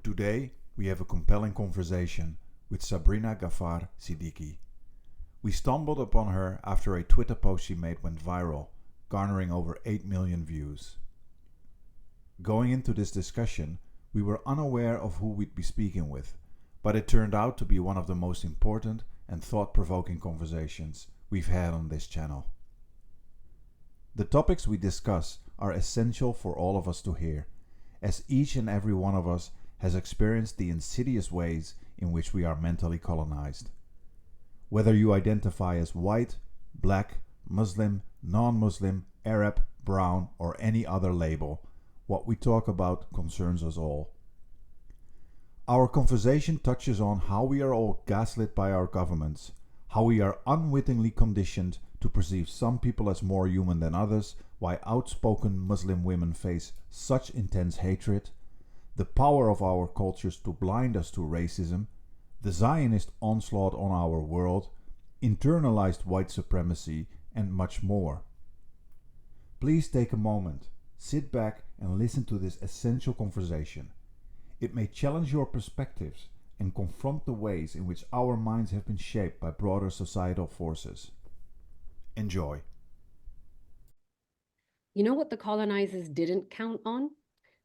Today, we have a compelling conversation with Sabreena Ghaffar-Siddiqui. We stumbled upon her after a Twitter post she made went viral, garnering over 8 million views. Going into this discussion, we were unaware of who we'd be speaking with, but it turned out to be one of the most important and thought-provoking conversations we've had on this channel. The topics we discuss are essential for all of us to hear, as each and every one of us has experienced the insidious ways in which we are mentally colonized. Whether you identify as white, black, Muslim, non-Muslim, Arab, brown, or any other label, what we talk about concerns us all. Our conversation touches on how we are all gaslit by our governments, how we are unwittingly conditioned to perceive some people as more human than others, why outspoken Muslim women face such intense hatred, the power of our cultures to blind us to racism, the Zionist onslaught on our world, internalized white supremacy, and much more. Please take a moment, sit back and listen to this essential conversation. It may challenge your perspectives and confront the ways in which our minds have been shaped by broader societal forces. Enjoy. You know what the colonizers didn't count on?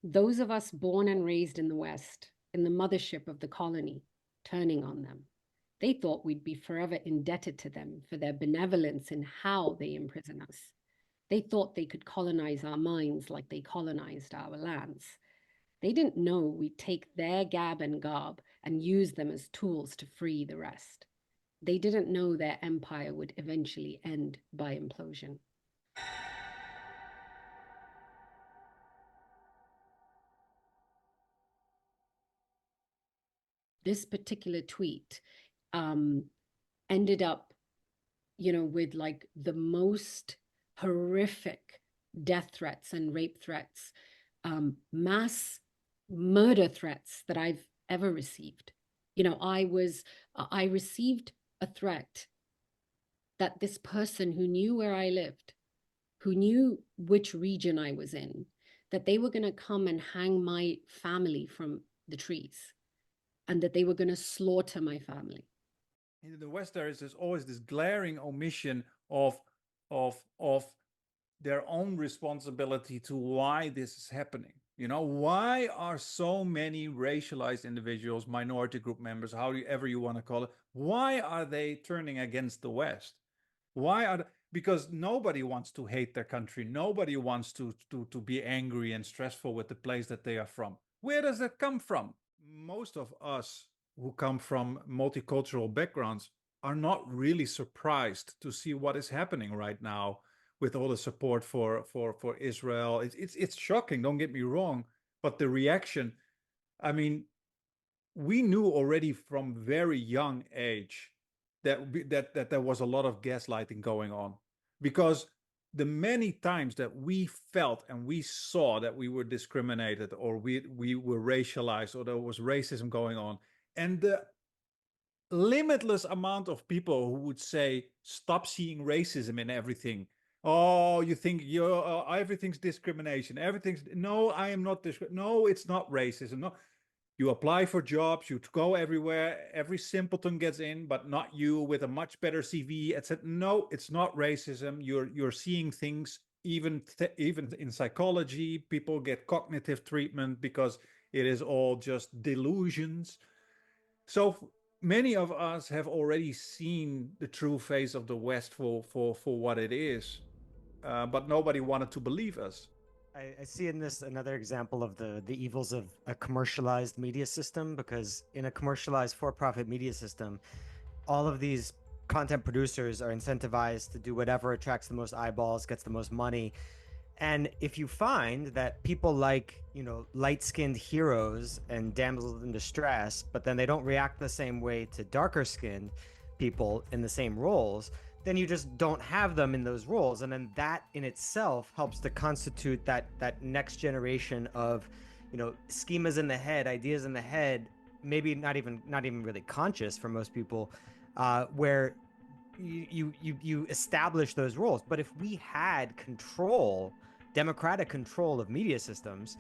Those of us born and raised in the West, in the mothership of the colony, turning on them. They thought we'd be forever indebted to them for their benevolence in how they imprison us. They thought they could colonize our minds like they colonized our lands. They didn't know we'd take their gab and garb and use them as tools to free the rest. They didn't know their empire would eventually end by implosion. This particular tweet ended up, with like the most horrific death threats and rape threats, mass murder threats that I've ever received. I received a threat that this person who knew where I lived, who knew which region I was in, that they were going to come and hang my family from the trees, and that they were going to slaughter my family. In the West, there is always this glaring omission of their own responsibility to why this is happening. Why are so many racialized individuals, minority group members, however you want to call it, why are they turning against the West? Because nobody wants to hate their country. Nobody wants to be angry and stressful with the place that they are from. Where does that come from? Most of us who come from multicultural backgrounds are not really surprised to see what is happening right now with all the support for Israel. It's shocking, don't get me wrong, but the reaction, I mean, we knew already from very young age that there was a lot of gaslighting going on, because the many times that we felt and we saw that we were discriminated, or we were racialized, or there was racism going on, and the limitless amount of people who would say, stop seeing racism in everything. Oh, you think everything's discrimination. No, I am not no, it's not racism. No, you apply for jobs, you go everywhere, every simpleton gets in, but not you with a much better CV, etc. No, it's not racism. You're seeing things, even in psychology, people get cognitive treatment because it is all just delusions. So many of us have already seen the true face of the West for what it is, but nobody wanted to believe us. I see in this another example of the evils of a commercialized media system, because in a commercialized for-profit media system, all of these content producers are incentivized to do whatever attracts the most eyeballs, gets the most money. And if you find that people like, light-skinned heroes and damsels in distress, but then they don't react the same way to darker-skinned people in the same roles, then you just don't have them in those roles. And then that in itself helps to constitute that next generation of, schemas in the head, ideas in the head, maybe not even really conscious for most people, where you establish those roles. But if we had democratic control of media systems,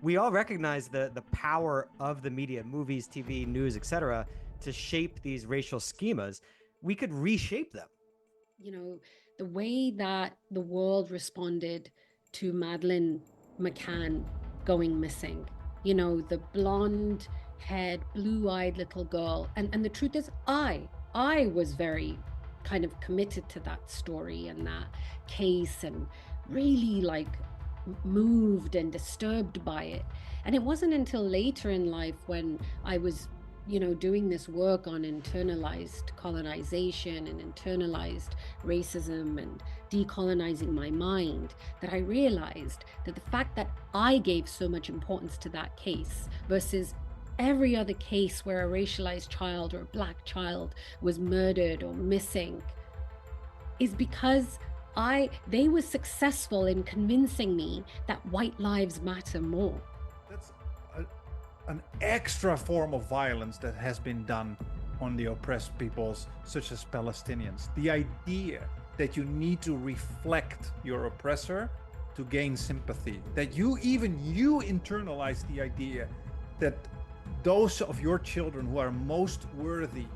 we all recognize the power of the media, movies, TV, news, etc., to shape these racial schemas. We could reshape them. You know, the way that the world responded to Madeleine McCann going missing, you know, the blonde haired, blue eyed little girl. And the truth is, I was very kind of committed to that story and that case, and really like moved and disturbed by it. And it wasn't until later in life, when I was, you know, doing this work on internalized colonization and internalized racism and decolonizing my mind, that I realized that the fact that I gave so much importance to that case versus every other case where a racialized child or a Black child was murdered or missing is because they were successful in convincing me that white lives matter more. That's an extra form of violence that has been done on the oppressed peoples, such as Palestinians. The idea that you need to reflect your oppressor to gain sympathy, that you internalize the idea that those of your children who are most worthy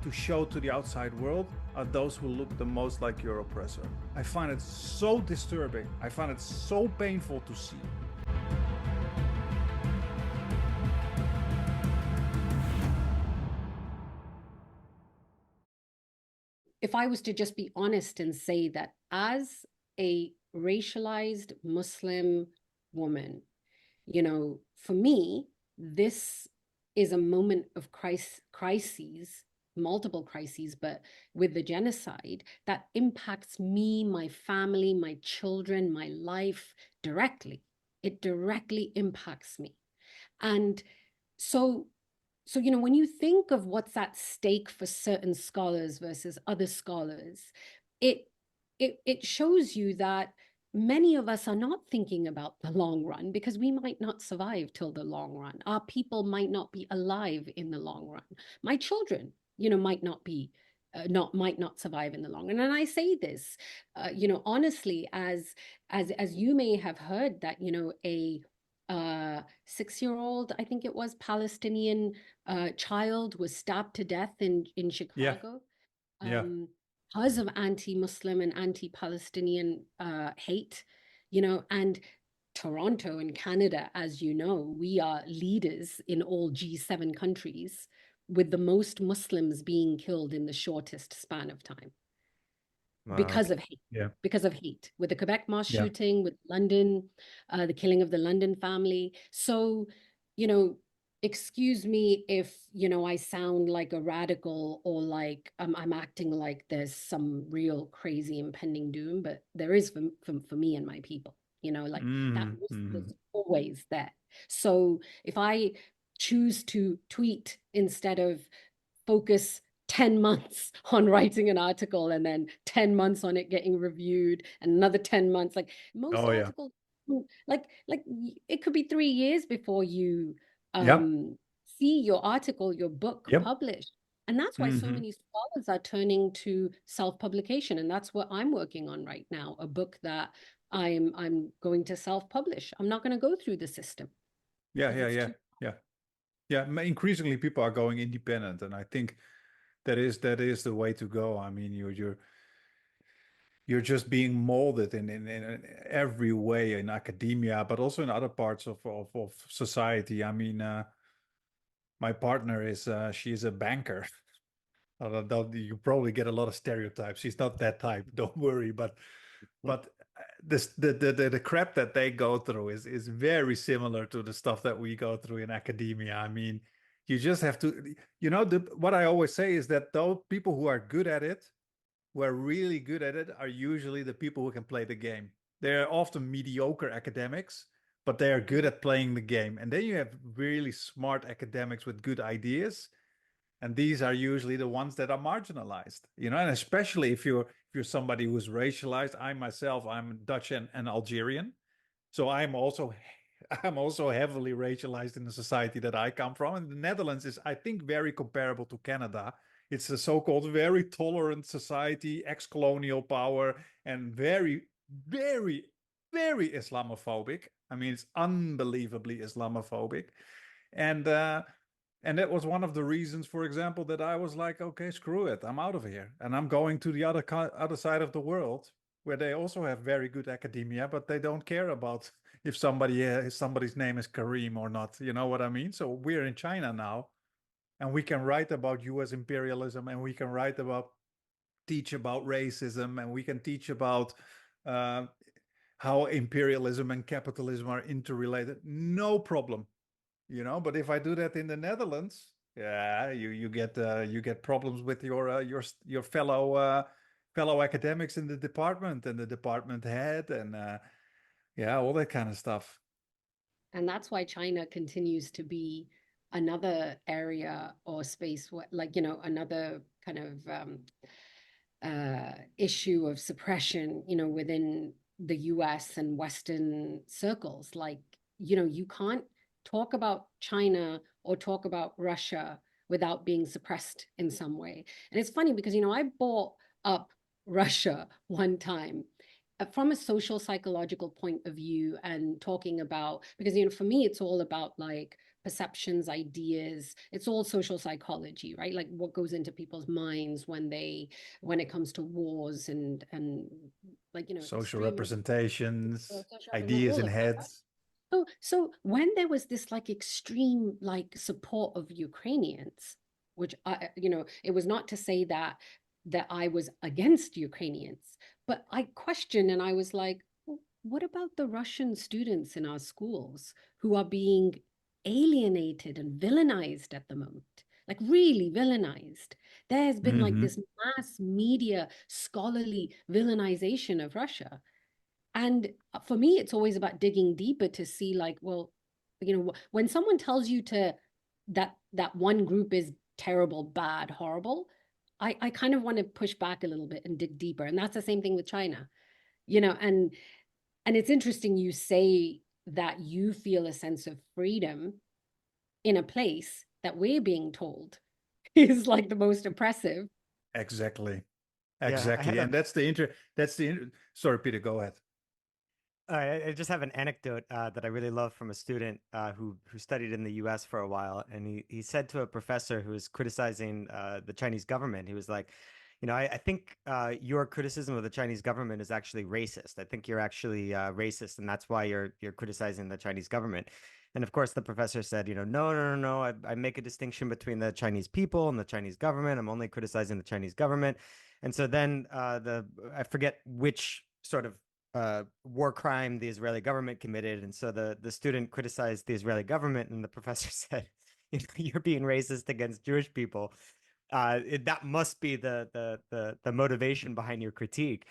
to show to the outside world are those who look the most like your oppressor. I find it so disturbing. I find it so painful to see. If I was to just be honest and say that as a racialized Muslim woman, you know, for me, this is a moment of crises, multiple crises, but with the genocide that impacts me, my family, my children, my life directly. It directly impacts me. And so you know, when you think of what's at stake for certain scholars versus other scholars, it shows you that many of us are not thinking about the long run, because we might not survive till the long run. Our people might not be alive in the long run. My children, you know, might not survive in the long run. And I say this, you know, honestly, as you may have heard that, you know, a 6-year-old, I think it was, Palestinian child was stabbed to death in Chicago. Yeah. Because of anti-Muslim and anti-Palestinian hate, you know. And Toronto and Canada, as you know, we are leaders in all G7 countries, with the most Muslims being killed in the shortest span of time. Wow. Because of hate. Yeah. Because of hate, with the Quebec mass Yeah. shooting, with London, the killing of the London family. So, you know, excuse me if, you know, I sound like a radical, or like I'm acting like there's some real crazy impending doom, but there is for me and my people, you know, like that risk is always there. So if I choose to tweet instead of focus 10 months on writing an article, and then 10 months on it getting reviewed, and another 10 months, like most articles, like it could be 3 years before you see your article, your book published. And that's why so many scholars are turning to self-publication. And that's what I'm working on right now, a book that I'm going to self-publish. I'm not going to go through the system. Yeah. Increasingly, people are going independent, and I think that is the way to go. I mean, you're just being molded in every way in academia, but also in other parts of society. I mean, my partner is she's a banker. You probably get a lot of stereotypes. She's not that type. Don't worry, but the crap that they go through is very similar to the stuff that we go through in academia. I mean, you just have to, you know, what I always say is that those people who are good at it, who are really good at it, are usually the people who can play the game. They're often mediocre academics, but they are good at playing the game. And then you have really smart academics with good ideas, and these are usually the ones that are marginalized, you know. And especially if you're somebody who's racialized. I'm Dutch and Algerian, so I'm also heavily racialized in the society that I come from. And the Netherlands is, I think, very comparable to Canada. It's a so-called very tolerant society, ex-colonial power, and very, very, very Islamophobic. I mean, it's unbelievably Islamophobic. And that was one of the reasons, for example, that I was like, okay, screw it, I'm out of here, and I'm going to the other side of the world, where they also have very good academia, but they don't care about if somebody's name is Kareem or not. You know what I mean? So we're in China now, and we can write about U.S. imperialism, and we can teach about racism, and we can teach about uh, how imperialism and capitalism are interrelated. No problem, But if I do that in the Netherlands, yeah, you get problems with your fellow academics in the department and the department head, and yeah, all that kind of stuff. And that's why China continues to be another area or space where, like, another kind of issue of suppression, within the US and Western circles. Like, you can't talk about China or talk about Russia without being suppressed in some way. And it's funny because, I brought up Russia one time from a social psychological point of view, and talking about, because for me it's all about like perceptions, ideas. It's all social psychology, right? Like what goes into people's minds when it comes to wars and like Social extremism, representations, social, ideas all in of that, right? heads. So when there was this like extreme like support of Ukrainians, which it was not to say that I was against Ukrainians, but I questioned, and I was like, "Well, what about the Russian students in our schools who are being alienated and villainized at the moment? Like really villainized. There's been like Mm-hmm. this mass media scholarly villainization of Russia." And for me, it's always about digging deeper to see like, well, when someone tells you that one group is terrible, bad, horrible, I kind of want to push back a little bit and dig deeper. And that's the same thing with China, and it's interesting you say that you feel a sense of freedom in a place that we're being told is like the most oppressive. Exactly. Yeah, I had Exactly. a And sorry, Peter, go ahead. I just have an anecdote that I really love from a student who studied in the U.S. for a while, and he said to a professor who was criticizing the Chinese government, he was like, I think your criticism of the Chinese government is actually racist. I think you're actually racist, and that's why you're criticizing the Chinese government. And of course, the professor said, no, no, no, no. I make a distinction between the Chinese people and the Chinese government. I'm only criticizing the Chinese government. And so then I forget which sort of war crime the Israeli government committed. And so the student criticized the Israeli government, and the professor said, you're being racist against Jewish people. That must be the motivation behind your critique.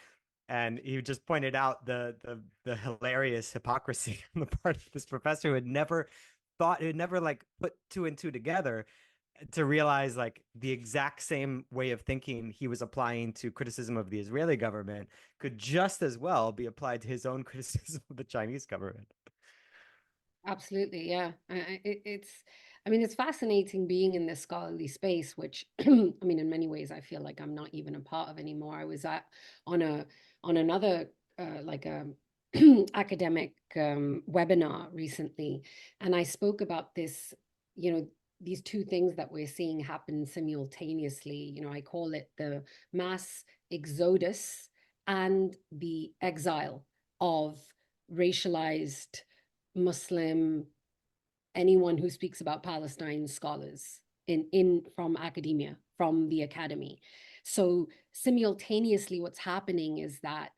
And he just pointed out the hilarious hypocrisy on the part of this professor who had never like put two and two together to realize like the exact same way of thinking he was applying to criticism of the Israeli government could just as well be applied to his own criticism of the Chinese government. Absolutely, yeah. I mean, it's fascinating being in this scholarly space, which, I mean, in many ways, I feel like I'm not even a part of anymore. I was on another like a academic webinar recently, and I spoke about this, these two things that we're seeing happen simultaneously. I call it the mass exodus and the exile of racialized Muslim, anyone who speaks about Palestine scholars in from academia, from the academy. So simultaneously, what's happening is that,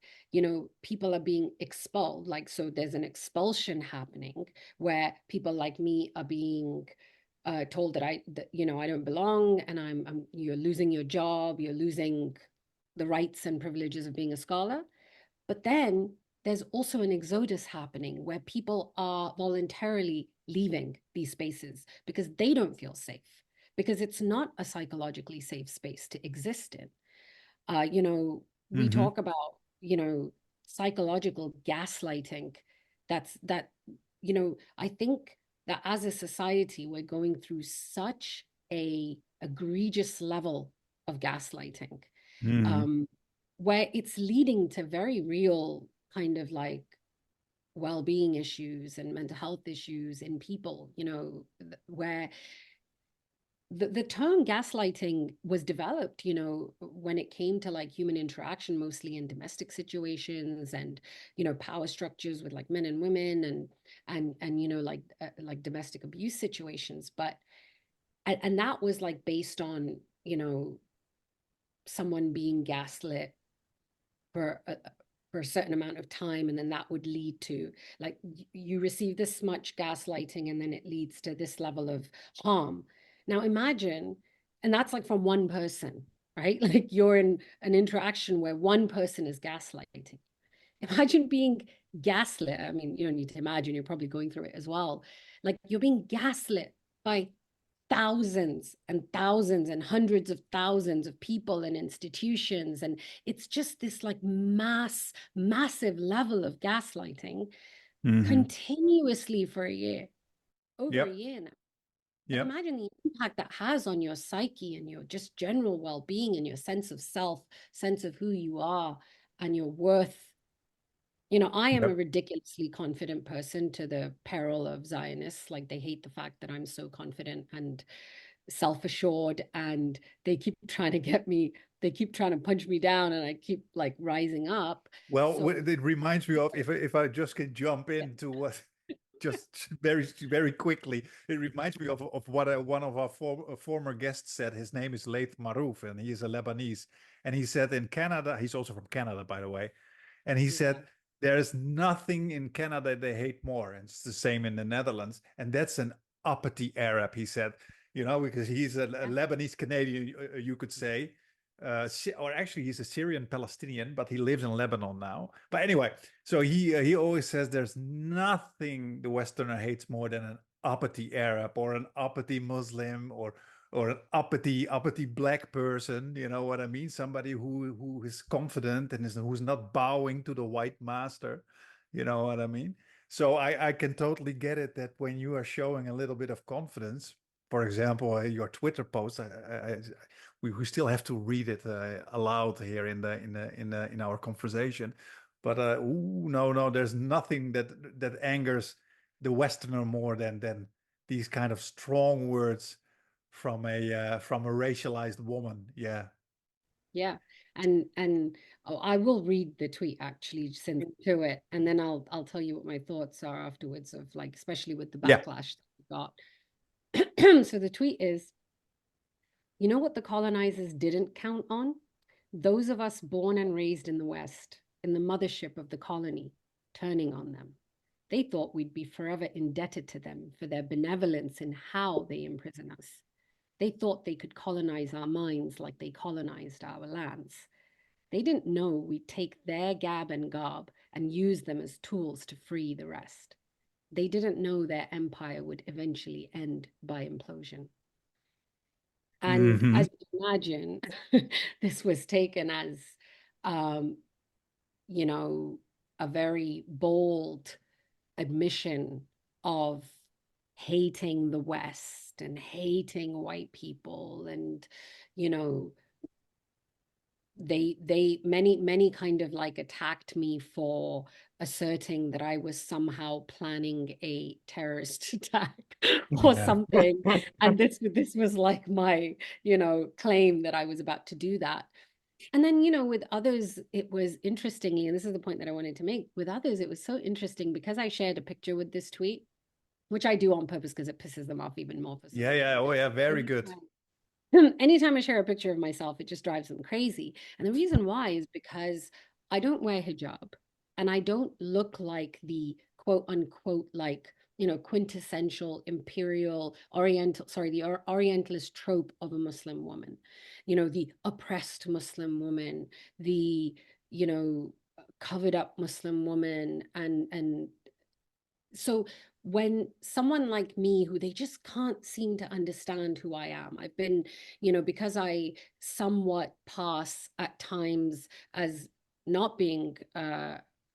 people are being expelled. Like, so there's an expulsion happening where people like me are being told that I don't belong, and you're losing your job, you're losing the rights and privileges of being a scholar. But then there's also an exodus happening where people are voluntarily leaving these spaces because they don't feel safe, because it's not a psychologically safe space to exist in. We Mm-hmm. talk about, psychological gaslighting. That, I think that as a society, we're going through such a egregious level of gaslighting, Mm-hmm. where it's leading to very real kind of like well-being issues and mental health issues in people, you know, where the term gaslighting was developed, you know, when it came to like human interaction, mostly in domestic situations and, you know, power structures with like men and women and you know, like domestic abuse situations. But and that was like based on, you know, someone being gaslit for a certain amount of time, and then that would lead to like you receive this much gaslighting and then it leads to this level of harm. Now imagine, and that's like from one person, right? Like you're in an interaction where one person is gaslighting. Imagine being gaslit. I mean, you don't need to imagine, you're probably going through it as well. Like you're being gaslit by thousands and thousands and hundreds of thousands of people and institutions, and it's just this like massive level of gaslighting continuously for a year, over a Yep. year now. Like Yep. imagine the impact that has on your psyche and your just general well-being and your sense of self, sense of who you are and your worth. You know, I am a Yep. ridiculously confident person, to the peril of Zionists. Like they hate the fact that I'm so confident and self-assured, and they keep trying to get me, they keep trying to punch me down, and I keep like rising up. Well, So it reminds me of, if I just can jump yeah, into what, just very quickly, it reminds me of what one of our former guests said. His name is Laith Marouf, and he is a Lebanese. And he said in Canada, he's also from Canada, by the way. And he yeah, said there is nothing in Canada they hate more, and it's the same in the Netherlands. And that's an uppity Arab, he said. You know, because he's a yeah, Lebanese Canadian, you could say. Or actually, he's a Syrian Palestinian, but he lives in Lebanon now. But anyway, so he always says there's nothing the Westerner hates more than an uppity Arab or an uppity Muslim or an uppity black person. You know what I mean? Somebody who is confident and who's not bowing to the white master. You know what I mean? So I can totally get it that when you are showing a little bit of confidence, for example, your Twitter post, we still have to read it aloud here in our conversation. But no, there's nothing that angers the Westerner more than these kind of strong words from a racialized woman. Yeah. yeah. And oh, I will read the tweet actually, send it to it, and then I'll tell you what my thoughts are afterwards, of like especially with the Yeah. backlash that we got. So the tweet is, you know what the colonizers didn't count on? Those of us born and raised in the West, in the mothership of the colony, turning on them. They thought we'd be forever indebted to them for their benevolence in how they imprison us. They thought they could colonize our minds like they colonized our lands. They didn't know we'd take their gab and garb and use them as tools to free the rest. They didn't know their empire would eventually end by implosion. And Mm-hmm. as you imagine, this was taken as, um, you know, a very bold admission of hating the West and hating white people. And, you know, they many kind of like attacked me for asserting that I was somehow planning a terrorist attack or Yeah. something. And this was like my, you know, claim that I was about to do that. And then, you know, with others, it was interestingly, and this is the point that I wanted to make, with others, it was so interesting because I shared a picture with this tweet, which I do on purpose because it pisses them off even more for some Yeah. reason. Oh, yeah. Very good. Anytime I share a picture of myself, it just drives them crazy. And the reason why is because I don't wear hijab and I don't look like the quote unquote, like, you know, quintessential imperial oriental, sorry, the orientalist trope of a Muslim woman, you know, the oppressed Muslim woman, the, you know, covered up Muslim woman. And so when someone like me, who they just can't seem to understand who I am, I've been, you know, because I somewhat pass at times as not being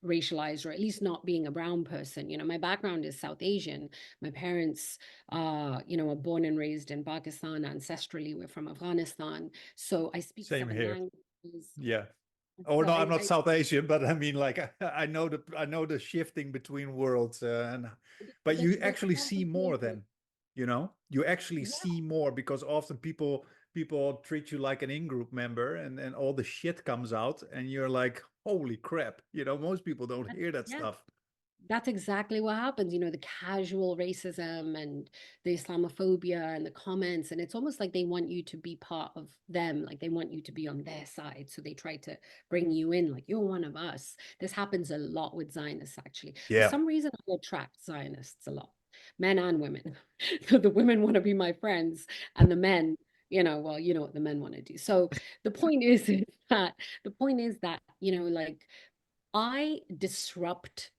racialized, or at least not being a brown person. You know, my background is South Asian. My parents, you know, were born and raised in Pakistan. Ancestrally, we're from Afghanistan. So I speak Same seven here. languages. Yeah. or So no, I'm not South Asian, but I mean, like, I know the shifting between worlds, but you the actually see more complicated, then, you actually yeah, see more because often people treat you like an in-group member, and all the shit comes out, and you're like, holy crap, most people don't hear that yeah. stuff. That's exactly what happens, the casual racism and the Islamophobia and the comments. And it's almost like they want you to be part of them, like they want you to be on their side. So they try to bring you in, like, you're one of us. This happens a lot with Zionists, actually. For Yeah. some reason, I attract Zionists a lot, men and women. So the women want to be my friends, and the men, well, you know what the men want to do. So the point is that, like, I disrupt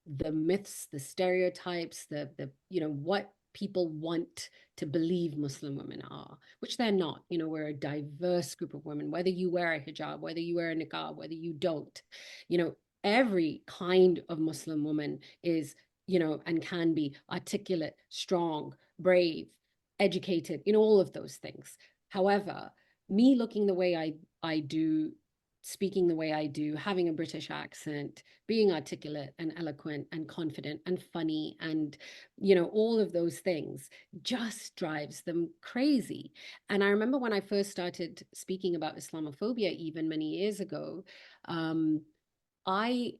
the myths, the stereotypes, the what people want to believe Muslim women are, which they're not. We're a diverse group of women, whether you wear a hijab, whether you wear a niqab, whether you don't. You know, every kind of Muslim woman is, and can be articulate, strong, brave, educated, all of those things. However, me looking the way I do, speaking the way I do, having a British accent, being articulate and eloquent and confident and funny and, all of those things just drives them crazy. And I remember when I first started speaking about Islamophobia, even many years ago, um, I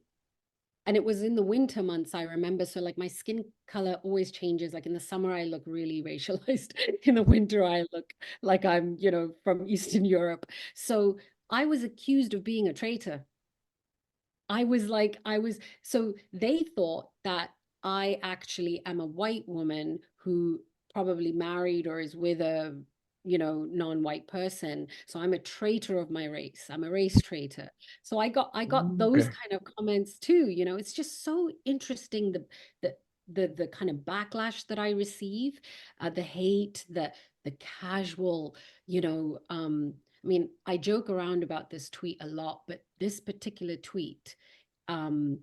and it was in the winter months, I remember. So like my skin color always changes. Like in the summer, I look really racialized. In the winter, I look like I'm, from Eastern Europe. So I was accused of being a traitor. So they thought that I actually am a white woman who probably married or is with a, non-white person. So I'm a traitor of my race. I'm a race traitor. So I got those Okay. kind of comments too. It's just so interesting, the the kind of backlash that I receive, the hate, the casual, I mean, I joke around about this tweet a lot, but this particular tweet um,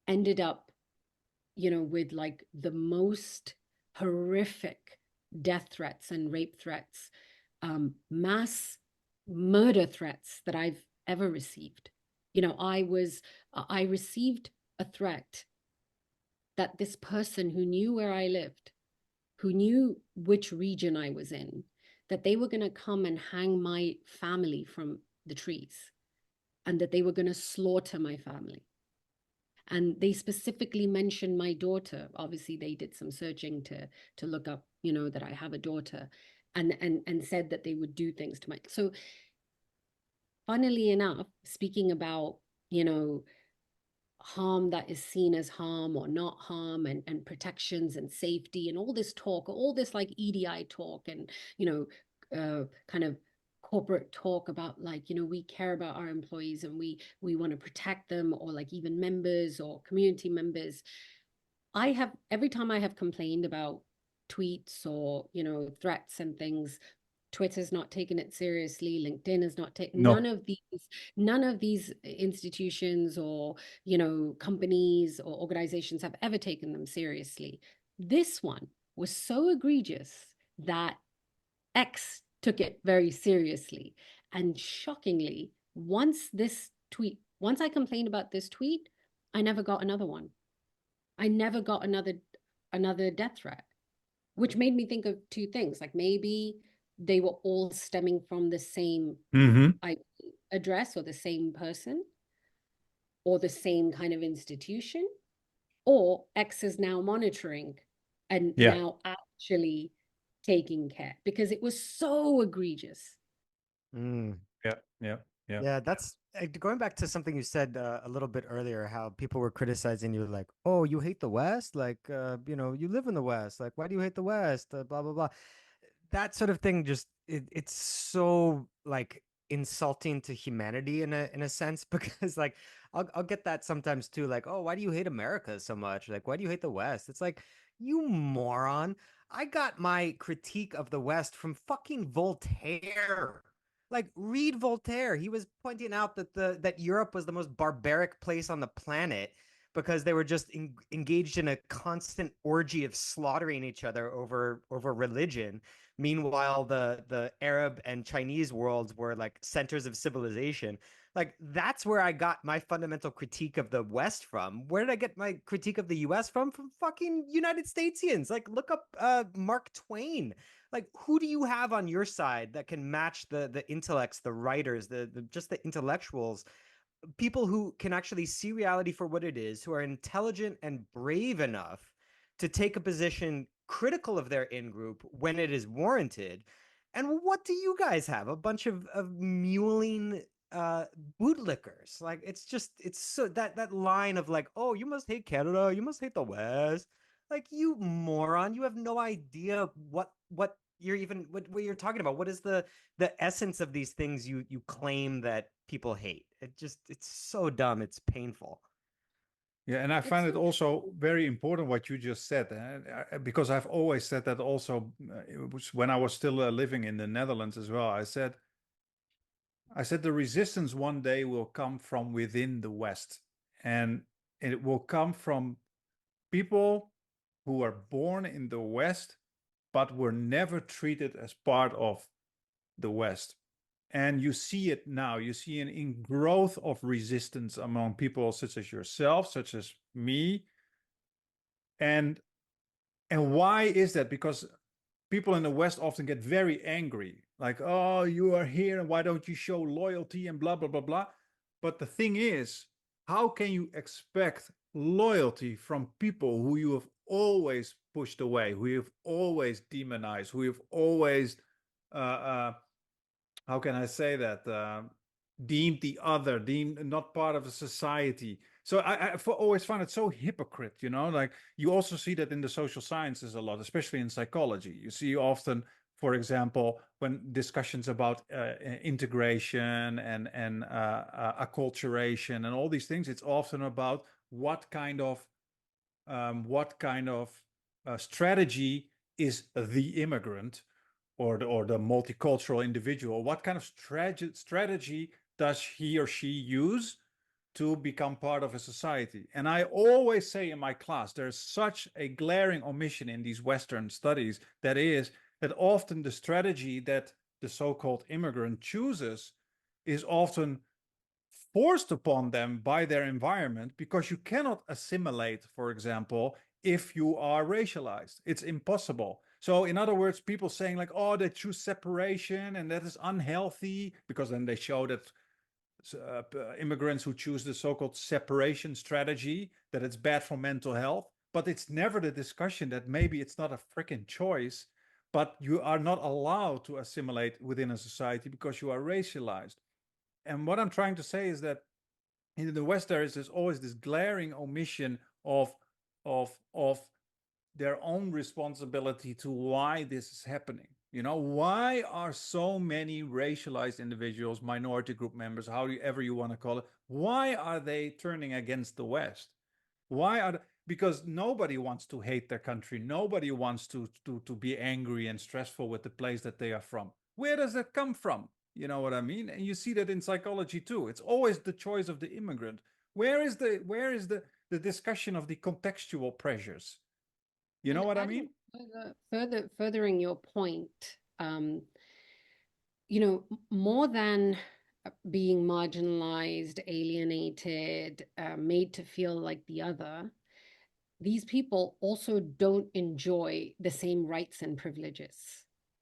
ended up, with like the most horrific death threats and rape threats, mass murder threats that I've ever received. I received a threat that this person who knew where I lived, who knew which region I was in, that they were going to come and hang my family from the trees, and that they were going to slaughter my family. And they specifically mentioned my daughter. Obviously, they did some searching to look up, that I have a daughter, and said that they would do things to my. So, funnily enough, speaking about, harm that is seen as harm or not harm, and protections and safety and all this talk, all this like EDI talk, and kind of corporate talk about, like, we care about our employees and we want to protect them, or like even members or community members. Every time I have complained about tweets or threats and things, Twitter's not taken it seriously. LinkedIn is not taken. No. None of these institutions or companies or organizations have ever taken them seriously. This one was so egregious that X took it very seriously. And shockingly, once I complained about this tweet, I never got another one. I never got another death threat, which made me think of two things. Like maybe they were all stemming from the same Mm-hmm. IP address, or the same person, or the same kind of institution, or X is now monitoring and Yeah. now actually taking care, because it was so egregious. Mm. Yeah. Yeah. Yeah. Yeah, that's going back to something you said a little bit earlier, how people were criticizing you, like, oh, you hate the West? Like, you live in the West. Like, why do you hate the West? Blah, blah, blah. That sort of thing just, it's so like insulting to humanity in a sense, because like I'll get that sometimes too, like, oh, why do you hate America so much? Like, why do you hate the West? It's like, you moron. I got my critique of the West from fucking Voltaire. Like, read Voltaire. He was pointing out that Europe was the most barbaric place on the planet, because they were just engaged in a constant orgy of slaughtering each other over religion. Meanwhile, the Arab and Chinese worlds were like centers of civilization. Like that's where I got my fundamental critique of the West from. Where did I get my critique of the US from? From fucking United Statesians. Like look up Mark Twain. Like who do you have on your side that can match the intellects, the writers, the just the intellectuals, people who can actually see reality for what it is, who are intelligent and brave enough to take a position critical of their in-group when it is warranted? And what do you guys have? A bunch of mewling bootlickers. Like it's just it's so that line of like, oh, you must hate Canada, you must hate the West. Like you moron, you have no idea what you're even what you're talking about. What is the essence of these things you claim that people hate? It's so dumb, it's painful. Yeah, and I It's find it so also very important what you just said, because I've always said that also. It was when I was still living in the Netherlands as well. I said the resistance one day will come from within the West, and it will come from people who are born in the West but were never treated as part of the West. And you see it now. You see an in growth of resistance among people such as yourself, such as me. And why is that? Because people in the West often get very angry, like, oh, you are here, and why don't you show loyalty and blah, blah, blah, blah. But the thing is, how can you expect loyalty from people who you have always pushed away, who you've always demonized, who you've always how can I say that? Deemed the other, deemed not part of a society. So I always find it so hypocrite, you know. Like you also see that in the social sciences a lot, especially in psychology. You see often, for example, when discussions about integration and acculturation and all these things, it's often about what kind of strategy is the immigrant or the multicultural individual. What kind of strategy does he or she use to become part of a society? And I always say in my class, there's such a glaring omission in these Western studies, that is that often the strategy that the so-called immigrant chooses is often forced upon them by their environment, because you cannot assimilate, for example, if you are racialized. It's impossible. So in other words, people saying like, oh, they choose separation and that is unhealthy, because then they show that immigrants who choose the so-called separation strategy, that it's bad for mental health. But it's never the discussion that maybe it's not a freaking choice, but you are not allowed to assimilate within a society because you are racialized. And what I'm trying to say is that in the West there's always this glaring omission of their own responsibility to why this is happening. You know, why are so many racialized individuals, minority group members, however you want to call it, why are they turning against the West? Because nobody wants to hate their country. Nobody wants to be angry and stressful with the place that they are from. Where does that come from? You know what I mean? And you see that in psychology too. It's always the choice of the immigrant. Where is the discussion of the contextual pressures? You know And what I adding mean? furthering your point, more than being marginalized, alienated, made to feel like the other, these people also don't enjoy the same rights and privileges.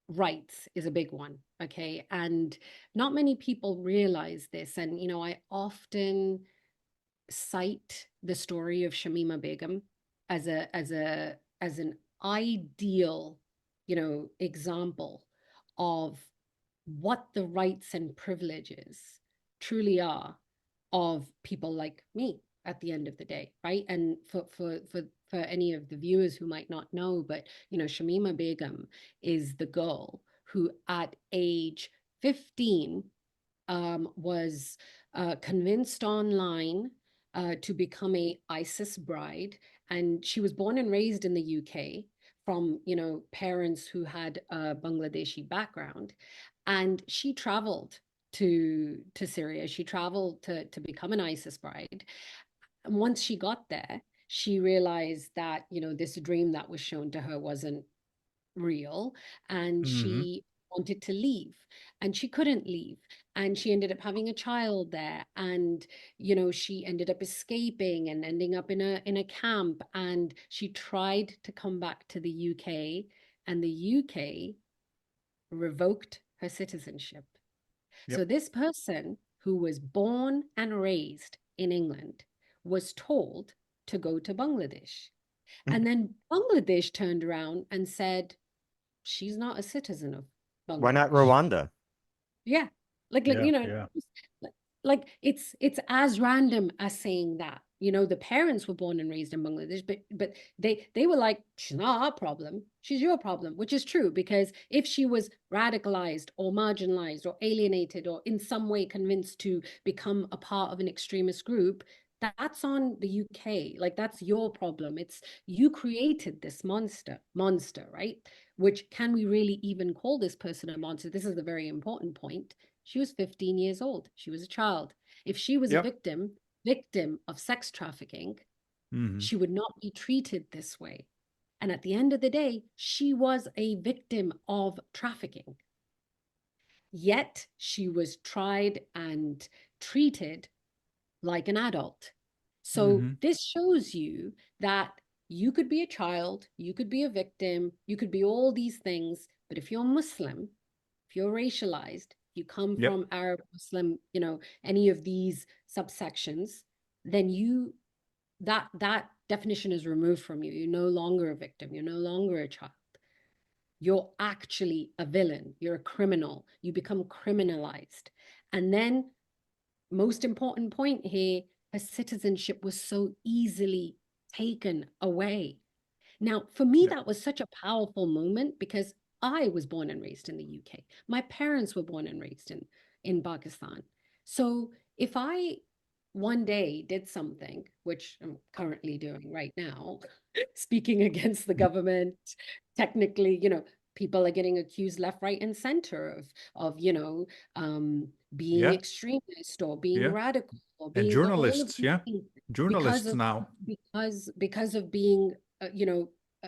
Rights is a big one, okay? And not many people realize this. And, I often cite the story of Shamima Begum as an ideal, example of what the rights and privileges truly are of people like me at the end of the day, right? And for any of the viewers who might not know, but Shamima Begum is the girl who at age 15 was convinced online to become a ISIS bride, and she was born and raised in the UK from parents who had a Bangladeshi background, and she traveled to Syria. She traveled to become an ISIS bride, And once she got there, she realized that, this dream that was shown to her wasn't real, and Mm-hmm. she wanted to leave, and she couldn't leave, and she ended up having a child there, and she ended up escaping and ending up in a camp, and she tried to come back to the UK, and the UK revoked her citizenship. So Yep. this person who was born and raised in England was told to go to Bangladesh. And then Bangladesh turned around and said, she's not a citizen of Why not Bangladesh. Rwanda? Yeah. Like, Yeah. Yeah. like it's as random as saying that. The parents were born and raised in Bangladesh, but they were like, she's not our problem, she's your problem, which is true, because if she was radicalized or marginalized or alienated or in some way convinced to become a part of an extremist group, that's on the UK. Like, that's your problem. It's you created this monster, right? Which, can we really even call this person a monster? This is the very important point. She was 15 years old. She was a child. If she was a Yep. victim of sex trafficking, Mm-hmm. she would not be treated this way. And at the end of the day, she was a victim of trafficking. Yet she was tried and treated like an adult. So Mm-hmm. this shows you that you could be a child, you could be a victim, you could be all these things, but if you're Muslim, if you're racialized, you come Yep. from Arab, Muslim, any of these subsections, then that definition is removed from you. You're no longer a victim, you're no longer a child. You're actually a villain, you're a criminal, you become criminalized. And then, most important point here, her citizenship was so easily taken away. Now, for me, Yep. that was such a powerful moment, because I was born and raised in the UK. My parents were born and raised in Pakistan. So if I one day did something, which I'm currently doing right now, speaking against the government, technically, people are getting accused left, right, and center of being Yeah. extremist or being Yeah. radical or And being all of journalists. these Yeah. things, because Journalists of now. being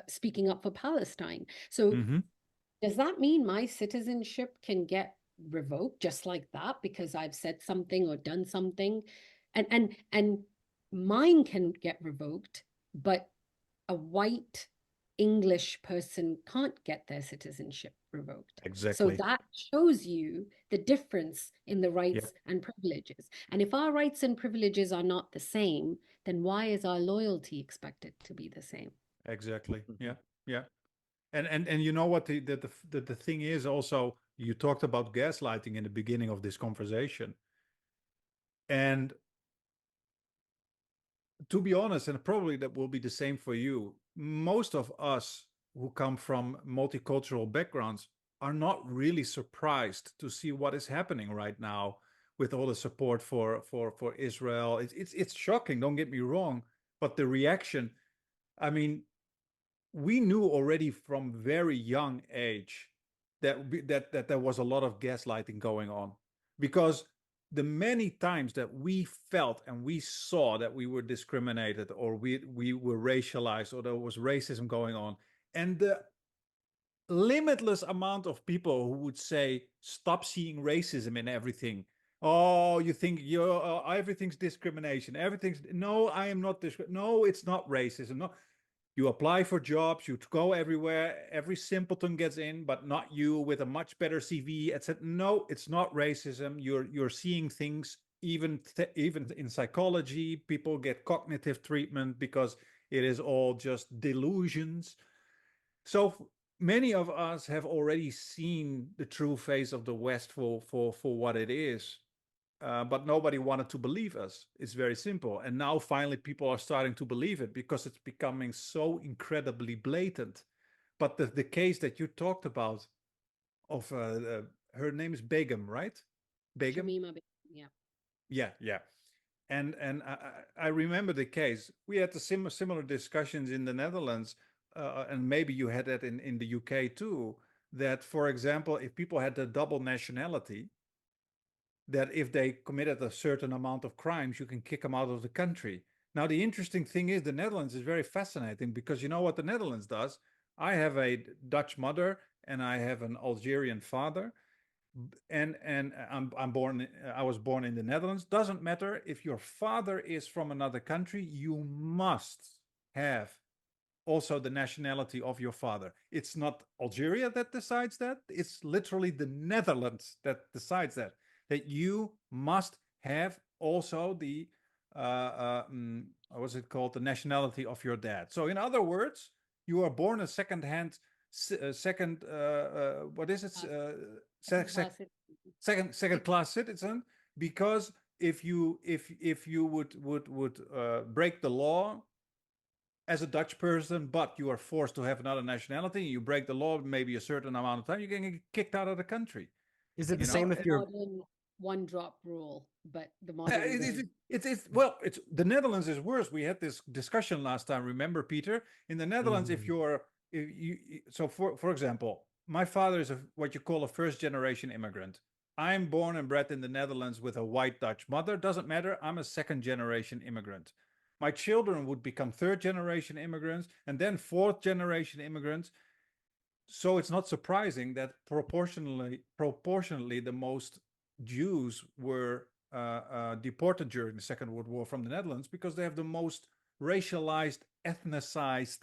speaking up for Palestine. So Mm-hmm. does that mean my citizenship can get revoked just like that because I've said something or done something? And mine can get revoked, but a white English person can't get their citizenship revoked. So Exactly. that shows you the difference in the Yeah. rights and privileges. And if our rights and privileges are not the same, then why is our loyalty expected to be the same? Exactly. Mhm. Yeah. Yeah. And you know what the thing is also, you talked about gaslighting in the beginning of this conversation. And to be honest, and probably that will be the same for you, most of us who come from multicultural backgrounds are not really surprised to see what is happening right now with all the support for Israel. It's shocking, don't get me wrong, but the reaction, I mean, we knew already from very young age that there was a lot of gaslighting going on, because the many times that we felt and we saw that we were discriminated, or we were racialized, or there was racism going on, and the limitless amount of people who would say, stop seeing racism in everything. Oh, you think you're everything's discrimination, everything's, no, I am not no, it's not racism, no. You apply for jobs, you go everywhere, every simpleton gets in, but not you with a much better CV, etc. No, it's not racism. You're seeing things, even in psychology, people get cognitive treatment because it is all just delusions. So many of us have already seen the true face of the West for what it is. But nobody wanted to believe us. It's very simple. And now finally people are starting to believe it because it's becoming so incredibly blatant. But the case that you talked about of her name is Begum, right? Begum? Shamima, yeah. Yeah, yeah. And I remember the case. We had the similar discussions in the Netherlands, and maybe you had that in the UK too. That, for example, if people had the double nationality, that if they committed a certain amount of crimes, you can kick them out of the country. Now, the interesting thing is the Netherlands is very fascinating because you know what the Netherlands does? I have a Dutch mother and I have an Algerian father. And I was born in the Netherlands. Doesn't matter if your father is from another country, you must have also the nationality of your father. It's not Algeria that decides that. It's literally the Netherlands that decides that you must have also the what was it called, the nationality of your dad. So in other words, you are born a what is it, second class citizen, because if you would break the law as a Dutch person, but you are forced to have another nationality, you break the law maybe a certain amount of time, you're going to get kicked out of the country. Is it the It's same if you're modern one drop rule, but the modern way. Well, it's the Netherlands is worse. We had this discussion last time. Remember, Peter? In the Netherlands, if you're if you so for example, my father is what you call a first generation immigrant. I'm born and bred in the Netherlands with a white Dutch mother. Doesn't matter. I'm a second generation immigrant. My children would become third generation immigrants and then fourth generation immigrants. So it's not surprising that proportionally the most Jews were deported during the Second World War from the Netherlands because they have the most racialized, ethnicized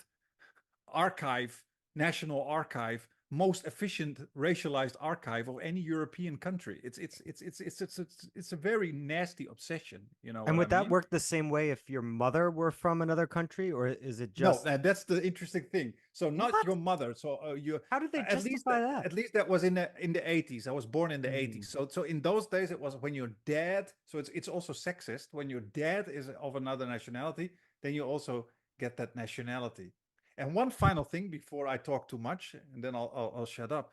archive, national archive, most efficient racialized archive of any European country. It's a very nasty obsession. You know and what would I that mean? work the same way if your mother were from another country, or is it No, just that's the interesting thing. So not what? your mother. So you How did they at least justify that? at least that was in the 80s. I was born in the 80s. So in those days it was when your dad. So it's also sexist when your dad is of another nationality. Then you also get that nationality. And one final thing before I talk too much, and then I'll shut up.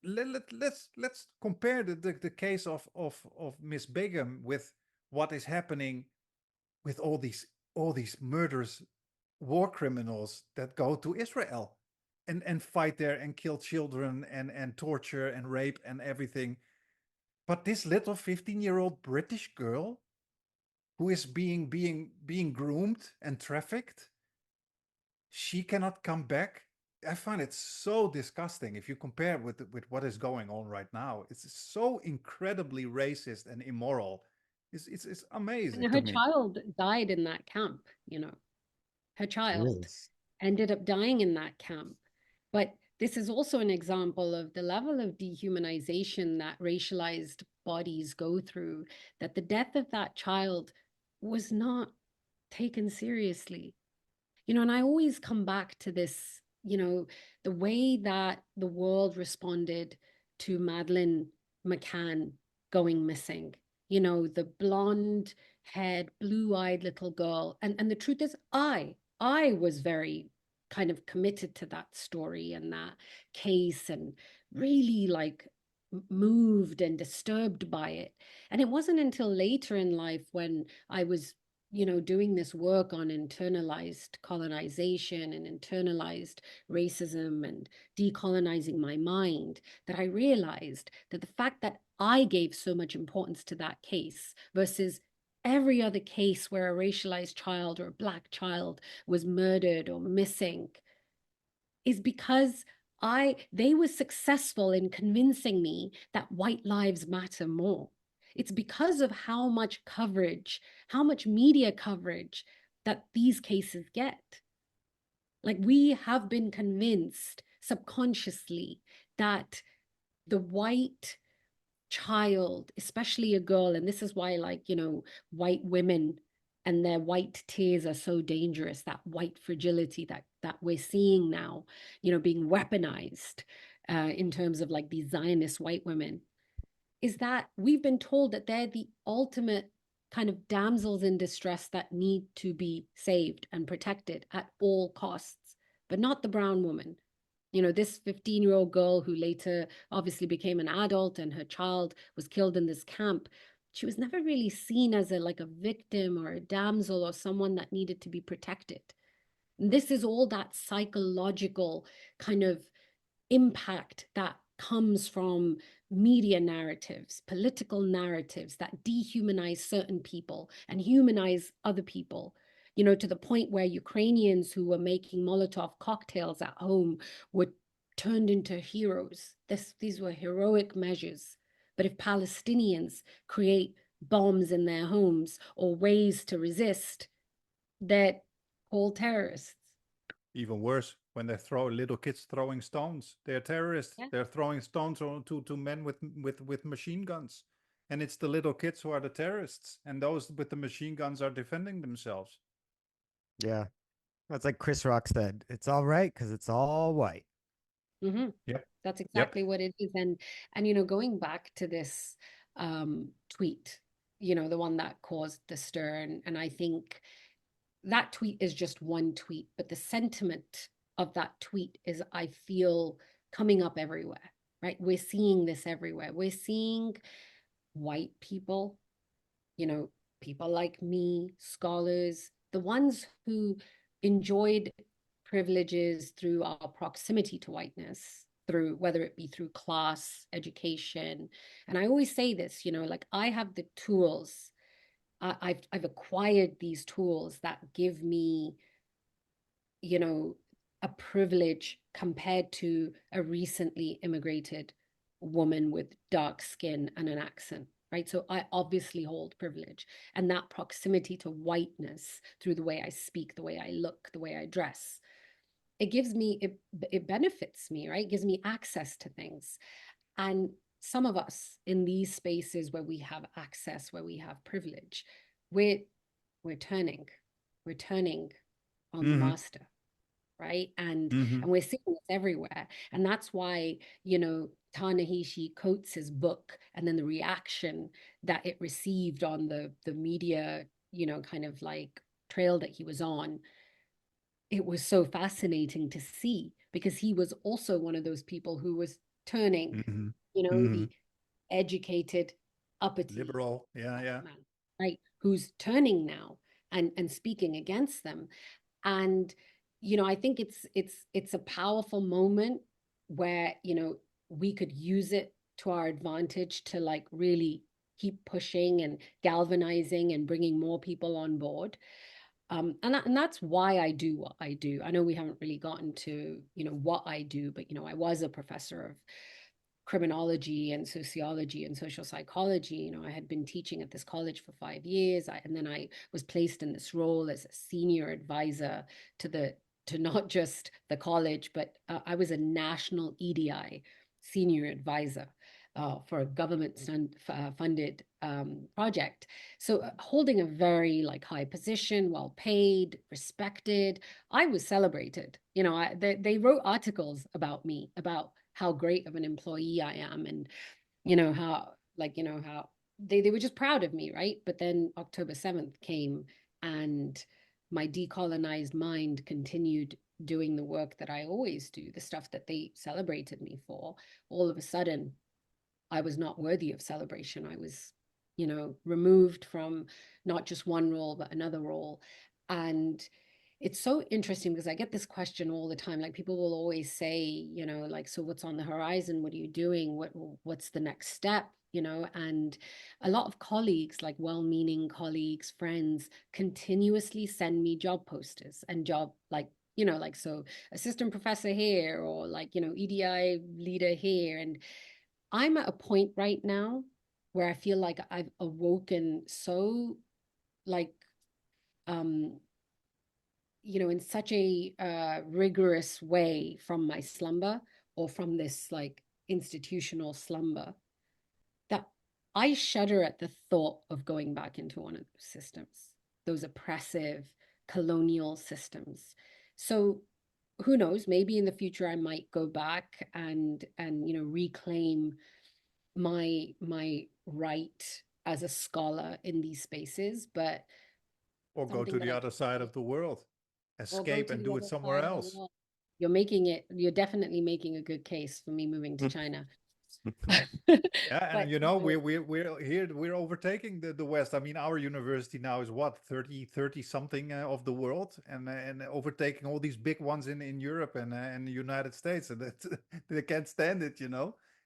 Let's compare the case of Miss Begum with what is happening with all these murderous war criminals that go to Israel and fight there and kill children and torture and rape and everything. But this little 15-year-old British girl who is being groomed and trafficked, she cannot come back. I find it so disgusting if you compare with what is going on right now. It's so incredibly racist and immoral. It's amazing And to her me. child died in that camp, her child Jesus. ended up dying in that camp. But this is also an example of the level of dehumanization that racialized bodies go through, that the death of that child was not taken seriously. And I always come back to this, the way that the world responded to Madeleine McCann going missing, the blonde haired, blue eyed little girl. And the truth is, I was very kind of committed to that story and that case and really like moved and disturbed by it. And it wasn't until later in life when I was doing this work on internalized colonization and internalized racism and decolonizing my mind that I realized that the fact that I gave so much importance to that case versus every other case where a racialized child or a Black child was murdered or missing is because they were successful in convincing me that white lives matter more. It's because of how much coverage, how much media coverage that these cases get. Like we have been convinced subconsciously that the white child, especially a girl, and this is why, like, white women and their white tears are so dangerous, that white fragility that we're seeing now, being weaponized in terms of like these Zionist white women, is that we've been told that they're the ultimate kind of damsels in distress that need to be saved and protected at all costs, but not the brown woman. This 15-year-old girl who later obviously became an adult and her child was killed in this camp, she was never really seen as like a victim or a damsel or someone that needed to be protected. And this is all that psychological kind of impact that comes from media narratives, political narratives that dehumanize certain people and humanize other people. to the point where Ukrainians who were making Molotov cocktails at home were turned into heroes. These were heroic measures. But if Palestinians create bombs in their homes or ways to resist, they're called terrorists. Even worse, when they throw little kids throwing stones, they're terrorists. Yeah. They're throwing stones to men with machine guns, and it's the little kids who are the terrorists, and those with the machine guns are defending themselves. Yeah. That's like Chris Rock said, it's all right because it's all white. Mm-hmm. Yep. That's exactly what it is. And going back to this tweet, the one that caused the stir, and I think that tweet is just one tweet, but the sentiment of that tweet is, I feel, coming up everywhere, right? We're seeing this everywhere. We're seeing white people, people like me, scholars, the ones who enjoyed privileges through our proximity to whiteness, through whether it be through class, education. And I always say this, like, I have the tools. I've acquired these tools that give me, a privilege compared to a recently immigrated woman with dark skin and an accent, right? So I obviously hold privilege, and that proximity to whiteness through the way I speak, the way I look, the way I dress, it benefits me, right? It gives me access to things. And some of us in these spaces where we have access, where we have privilege, we're we're turning we're turning on the Mm-hmm. master, right? And Mm-hmm. we're seeing this everywhere. And that's why, Ta-Nehisi Coates' book, and then the reaction that it received on the media, kind of like trail that he was on, it was so fascinating to see, because he was also one of those people who was turning, Mm-hmm. the educated, uppity Liberal, yeah, yeah. man, right? Who's turning now and speaking against them. And I think it's a powerful moment where we could use it to our advantage to, like, really keep pushing and galvanizing and bringing more people on board. And that's why I do what I do. I know we haven't really gotten to what I do, but I was a professor of criminology and sociology and social psychology. I had been teaching at this college for 5 years, and then I was placed in this role as a senior advisor to not just the college, but I was a national EDI senior advisor for a government funded project. So holding a very, like, high position, well paid, respected. I was celebrated. They wrote articles about me, about how great of an employee I am, and how, like, how they were just proud of me, right? But then October 7th came, and my decolonized mind continued doing the work that I always do, the stuff that they celebrated me for. All of a sudden, I was not worthy of celebration. I was, removed from not just one role, but another role. And it's so interesting because I get this question all the time. Like, people will always say, like, so what's on the horizon? What are you doing? What's the next step? And a lot of colleagues, like well-meaning colleagues, friends, continuously send me job posters and job, like, like, so assistant professor here, or like, EDI leader here. And I'm at a point right now where I feel like I've awoken so, like, um in such a rigorous way from my slumber, or from this, like, institutional slumber, that I shudder at the thought of going back into one of those systems, those oppressive colonial systems. So who knows, maybe in the future I might go back and reclaim my right as a scholar in these spaces, but Or go something to that the I other side of the world, or go escape to and the do it other somewhere side of the else. world. You're definitely making a good case for me moving to China. Yeah, and But we're here. We're overtaking the West. I mean, our university now is what, 30 something of the world, and overtaking all these big ones in Europe and the United States, and that they can't stand it.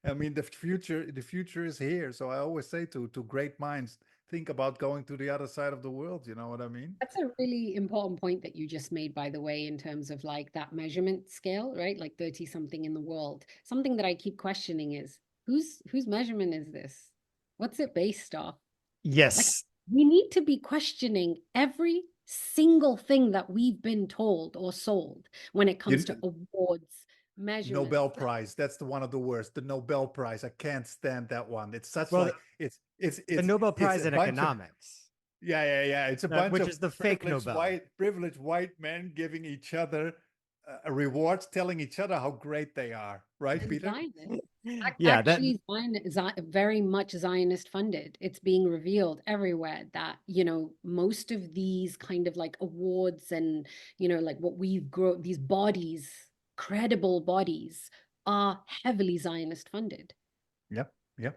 I mean, the future is here. So I always say to great minds, think about going to the other side of the world. You know what I mean? That's a really important point that you just made, by the way, in terms of like that measurement scale, right? Like 30 something in the world. Something that I keep questioning is whose measurement is this? What's it based off? Like, Yes. we need to be questioning every single thing that we've been told or sold when it comes to awards, measurements. Nobel Prize. That's the one of the worst. The Nobel Prize. I can't stand that one. It's such Well, like it's the Nobel Prize a in bunch of economics, yeah. It's a bunch which of is the fake Nobel. privileged white men giving each other rewards, telling each other how great they are. Right, And Peter? Zionist. Yeah, that Actually, very much Zionist funded. It's being revealed everywhere that, you know, most of these kind of like awards and, you know, like what we've grown, these bodies, credible bodies, are heavily Zionist funded. Yep. well,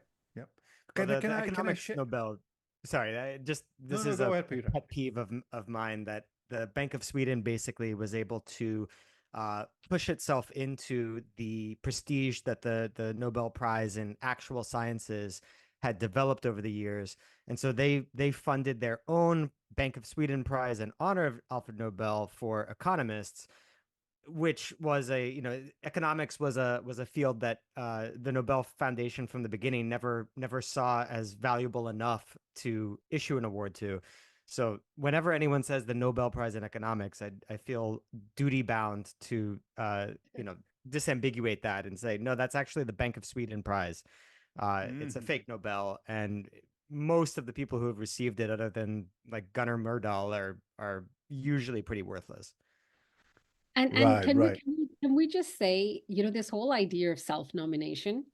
Can the I economics share? Nobel. Sorry, this is Go a ahead, Peter. pet peeve of mine that the Bank of Sweden basically was able to push itself into the prestige that the Nobel Prize in actual sciences had developed over the years, and so they funded their own Bank of Sweden Prize in honor of Alfred Nobel for economists, which was economics was a field that the Nobel Foundation from the beginning never saw as valuable enough to issue an award to. So whenever anyone says the Nobel Prize in economics, I feel duty bound to disambiguate that and say no, that's actually the Bank of Sweden Prize. It's a fake Nobel, and most of the people who have received it, other than like Gunnar Myrdal, are usually pretty worthless. And Right. can we just say, you know, this whole idea of self-nomination,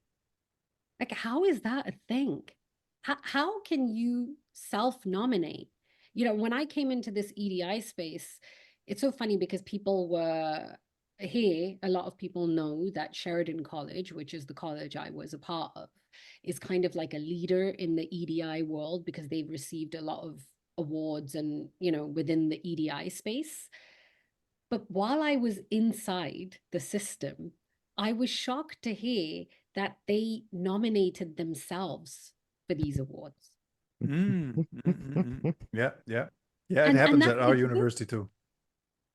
like how is that a thing? How can you self-nominate? You know, when I came into this EDI space, it's so funny because people were here, a lot of people know that Sheridan College, which is the college I was a part of, is kind of like a leader in the EDI world because they've received a lot of awards and, you know, within the EDI space. But while I was inside the system, I was shocked to hear that they nominated themselves for these awards. Yeah. It And happens that at our exists. university too.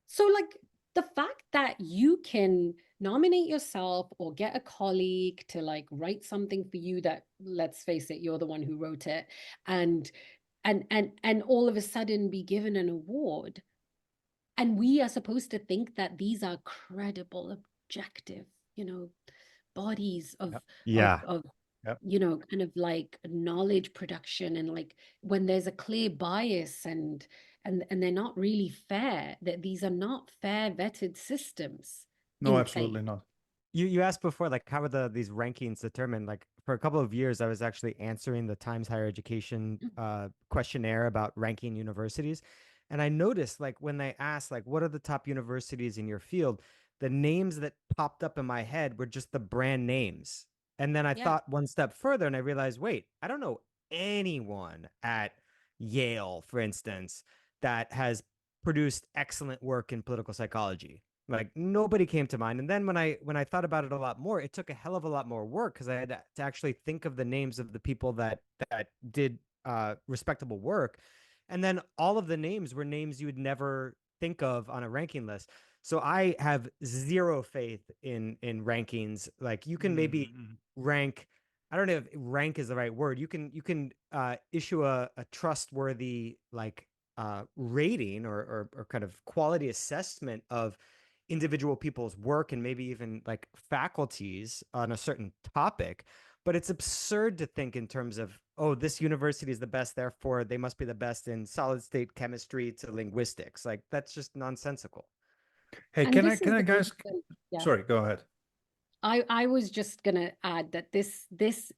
So, like, the fact that you can nominate yourself or get a colleague to like write something for you that, let's face it, you're the one who wrote it, and all of a sudden be given an award. And we are supposed to think that these are credible, objective, you know, bodies of Yeah. Yep. you know, kind of like knowledge production, and like when there's a clear bias and they're not really fair, that these are not fair vetted systems No, in absolutely place. not. You asked before, like, how are these rankings determined? Like, for a couple of years, I was actually answering the Times Higher Education questionnaire about ranking universities, and I noticed, like, when they asked, like, what are the top universities in your field, the names that popped up in my head were just the brand names. And then I Yeah. thought one step further, and I realized, wait, I don't know anyone at Yale, for instance, that has produced excellent work in political psychology. Like nobody came to mind. And then when I thought about it a lot more, it took a hell of a lot more work because I had to actually think of the names of the people that did respectable work. And then all of the names were names you would never think of on a ranking list. So I have zero faith in rankings. Like you can maybe rank, I don't know if rank is the right word. You can issue a trustworthy like rating or kind of quality assessment of individual people's work and maybe even like faculties on a certain topic. But it's absurd to think in terms of, oh, this university is the best, therefore they must be the best in solid state chemistry to linguistics. Like that's just nonsensical. Hey, And can this I is the guys? reason, yeah. Sorry, go ahead. I was just gonna add that this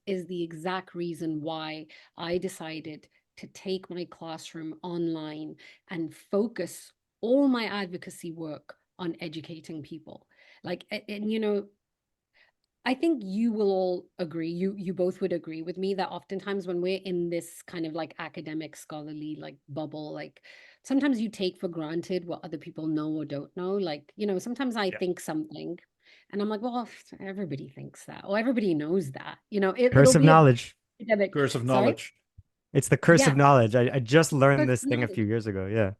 is the exact reason why I decided to take my classroom online and focus all my advocacy work on educating people. Like, and you know, I think you will all agree, you both would agree with me that oftentimes when we're in this kind of like academic scholarly like bubble, like sometimes you take for granted what other people know or don't know. Like, you know, sometimes I think something and I'm like, well, everybody thinks that, or everybody knows that, you know, Curse it'll of be a knowledge. academic. Curse of Sorry? knowledge. It's the curse Yeah, of knowledge. I just learned this thing a personality. few years ago. Yeah.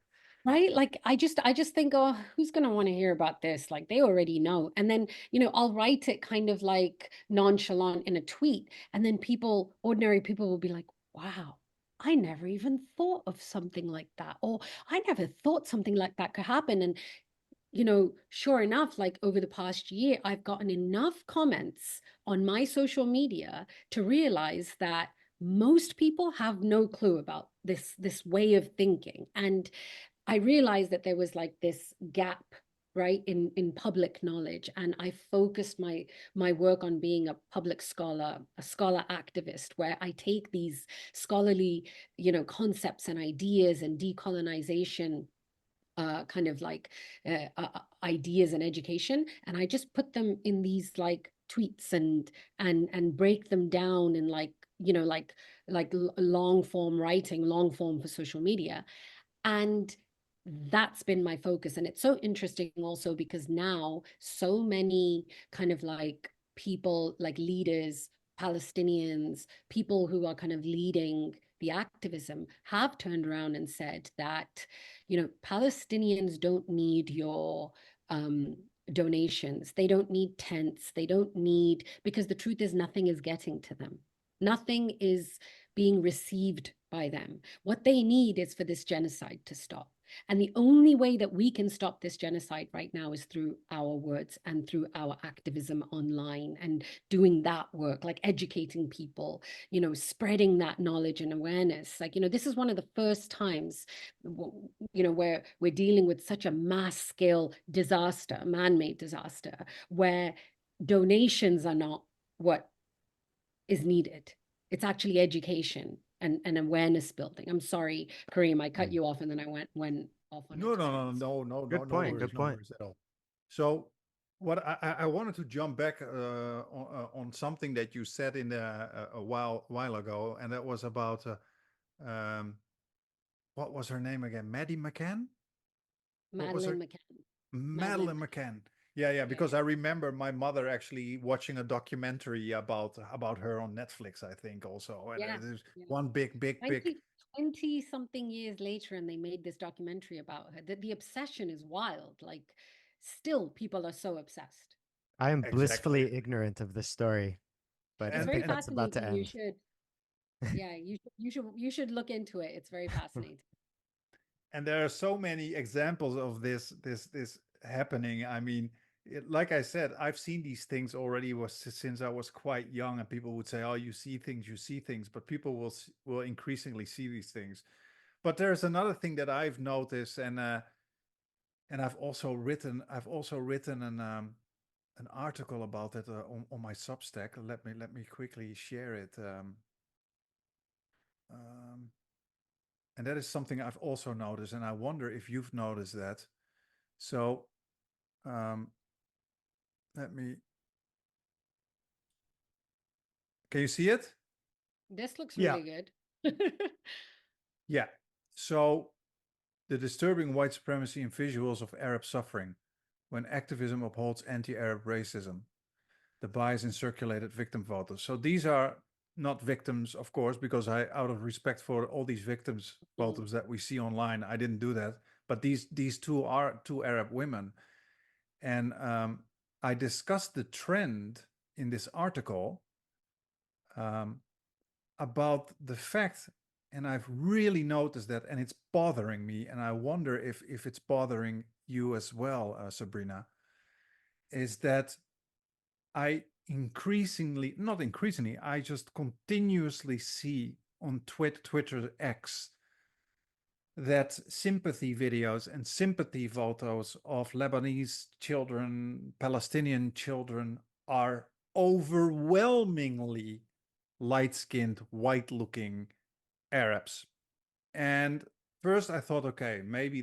Right? Like I just think, oh, who's gonna want to hear about this? Like they already know. And then, I'll write it kind of like nonchalant in a tweet, and then ordinary people will be like, wow, I never even thought of something like that. Or I never thought something like that could happen. And sure enough, like over the past year, I've gotten enough comments on my social media to realize that most people have no clue about this way of thinking. And I realized that there was like this gap, right, in public knowledge, and I focused my work on being a public scholar, a scholar activist, where I take these scholarly, concepts and ideas and decolonization, kind of like ideas and education, and I just put them in these like tweets and break them down in like, long form writing, long form for social media. And that's been my focus. And it's so interesting also because now so many kind of like people, like leaders, Palestinians, people who are kind of leading the activism have turned around and said that, Palestinians don't need your donations. They don't need tents. They don't need, because the truth is nothing is getting to them. Nothing is being received by them. What they need is for this genocide to stop. And the only way that we can stop this genocide right now is through our words and through our activism online and doing that work, like educating people, spreading that knowledge and awareness. Like, this is one of the first times, where we're dealing with such a mass scale disaster, man-made disaster, where donations are not what is needed. It's actually education and awareness building. I'm sorry, Kareem, I cut Mm. you off and then I went off on a No, no, no, tangent. no, no, no, Good no point. worries, Good no point. worries at all. So, what I wanted to jump back on something that you said in a while ago, and that was about um, what was her name again? Maddie McCann? What was Madeline her? McCann. Madeline Madeline McCann. McCann. Yeah, yeah. Yeah, Because I remember my mother actually watching a documentary about her on Netflix, I think, also, and yeah, there's yeah. one big. 20 something years later, and they made this documentary about her. The obsession is wild. Like, still, people are so obsessed. I am Exactly. blissfully ignorant of this story, but It's I And very think and that's about to fascinating. You end. should, yeah, you should look into it. It's very fascinating. and there are so many examples of this happening. I mean, like I said, I've seen these things already was since I was quite young, and people would say, "Oh, you see things," but people will increasingly see these things. But there's another thing that I've noticed, and I've also written an article about it on my Substack. Let me quickly share it. Um, and that is something I've also noticed, and I wonder if you've noticed that. So um, let me. Can you see it? This looks Yeah. really good. Yeah. So the disturbing white supremacy and visuals of Arab suffering when activism upholds anti-Arab racism, the bias in circulated victim photos. So these are not victims, of course, because out of respect for all these victims Mm. photos that we see online, I didn't do that. But these two are two Arab women, and I discussed the trend in this article um, about the fact, and I've really noticed that, and it's bothering me, and I wonder if it's bothering you as well, Sabreena, is that I not increasingly, I just continuously see on Twitter X that sympathy videos and sympathy photos of Lebanese children, Palestinian children are overwhelmingly light skinned, white looking Arabs. And first I thought, okay, maybe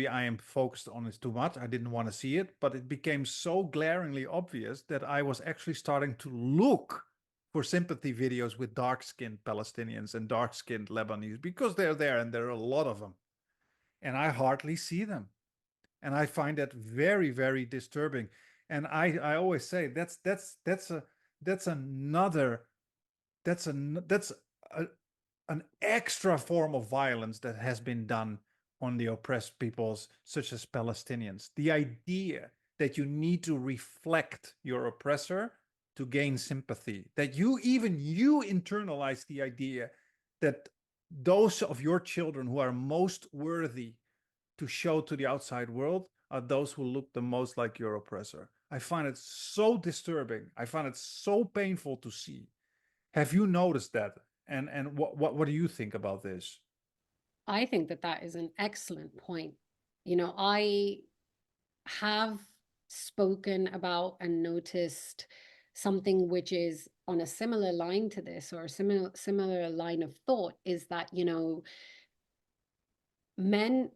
I am focused on it too much. I didn't want to see it, but it became so glaringly obvious that I was actually starting to look for sympathy videos with dark skinned Palestinians and dark skinned Lebanese because they're there and there are a lot of them. And I hardly see them. And I find that very, very disturbing. And I always say that's another that's a an extra form of violence that has been done on the oppressed peoples, such as Palestinians. The idea that you need to reflect your oppressor to gain sympathy, that you internalize the idea that those of your children who are most worthy to show to the outside world are those who look the most like your oppressor. I find it so disturbing. I find it so painful to see. Have you noticed that? And what do you think about this? I think that that is an excellent point. You know, I have spoken about and noticed something which is on a similar line to this, or a similar line of thought, is that, you know,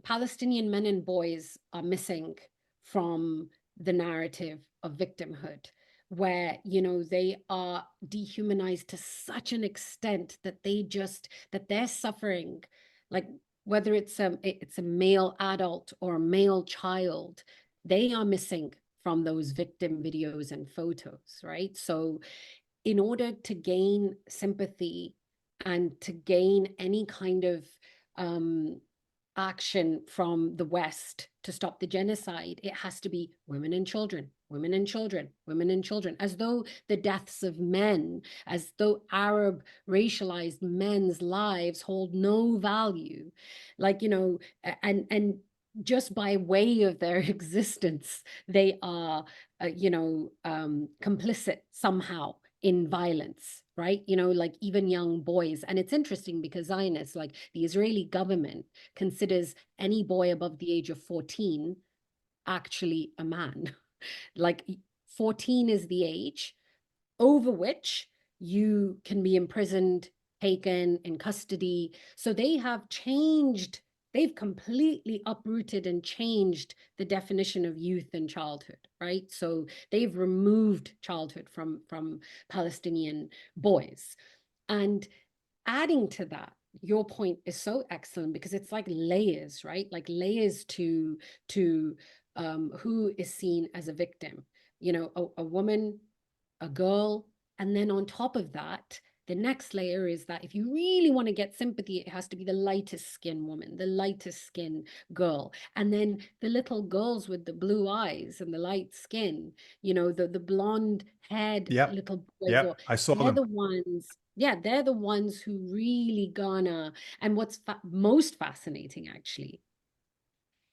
Palestinian men and boys are missing from the narrative of victimhood, where, you know, they are dehumanized to such an extent that they're suffering, like whether it's a male adult or a male child, they are missing from those victim videos and photos, right? So in order to gain sympathy and to gain any kind of action from the West to stop the genocide, it has to be women and children, women and children, women and children, as though the deaths of men, as though Arab racialized men's lives hold no value. Like, you know, and just by way of their existence, they are, complicit somehow in violence, right? You know, like even young boys. And it's interesting because Zionists, like the Israeli government, considers any boy above the age of 14 actually a man. Like 14 is the age over which you can be imprisoned, taken in custody. So they've completely uprooted and changed the definition of youth and childhood, right? So they've removed childhood from Palestinian boys. And adding to that, your point is so excellent because it's like layers, right? Like layers to who is seen as a victim. You know, a woman, a girl, and then on top of that, the next layer is that if you really want to get sympathy, it has to be the lightest skin woman, the lightest skin girl. And then the little girls with the blue eyes and the light skin, you know, the blonde haired little boys, or I saw they're them. the ones, yeah, they're the ones who really garner. And what's most fascinating actually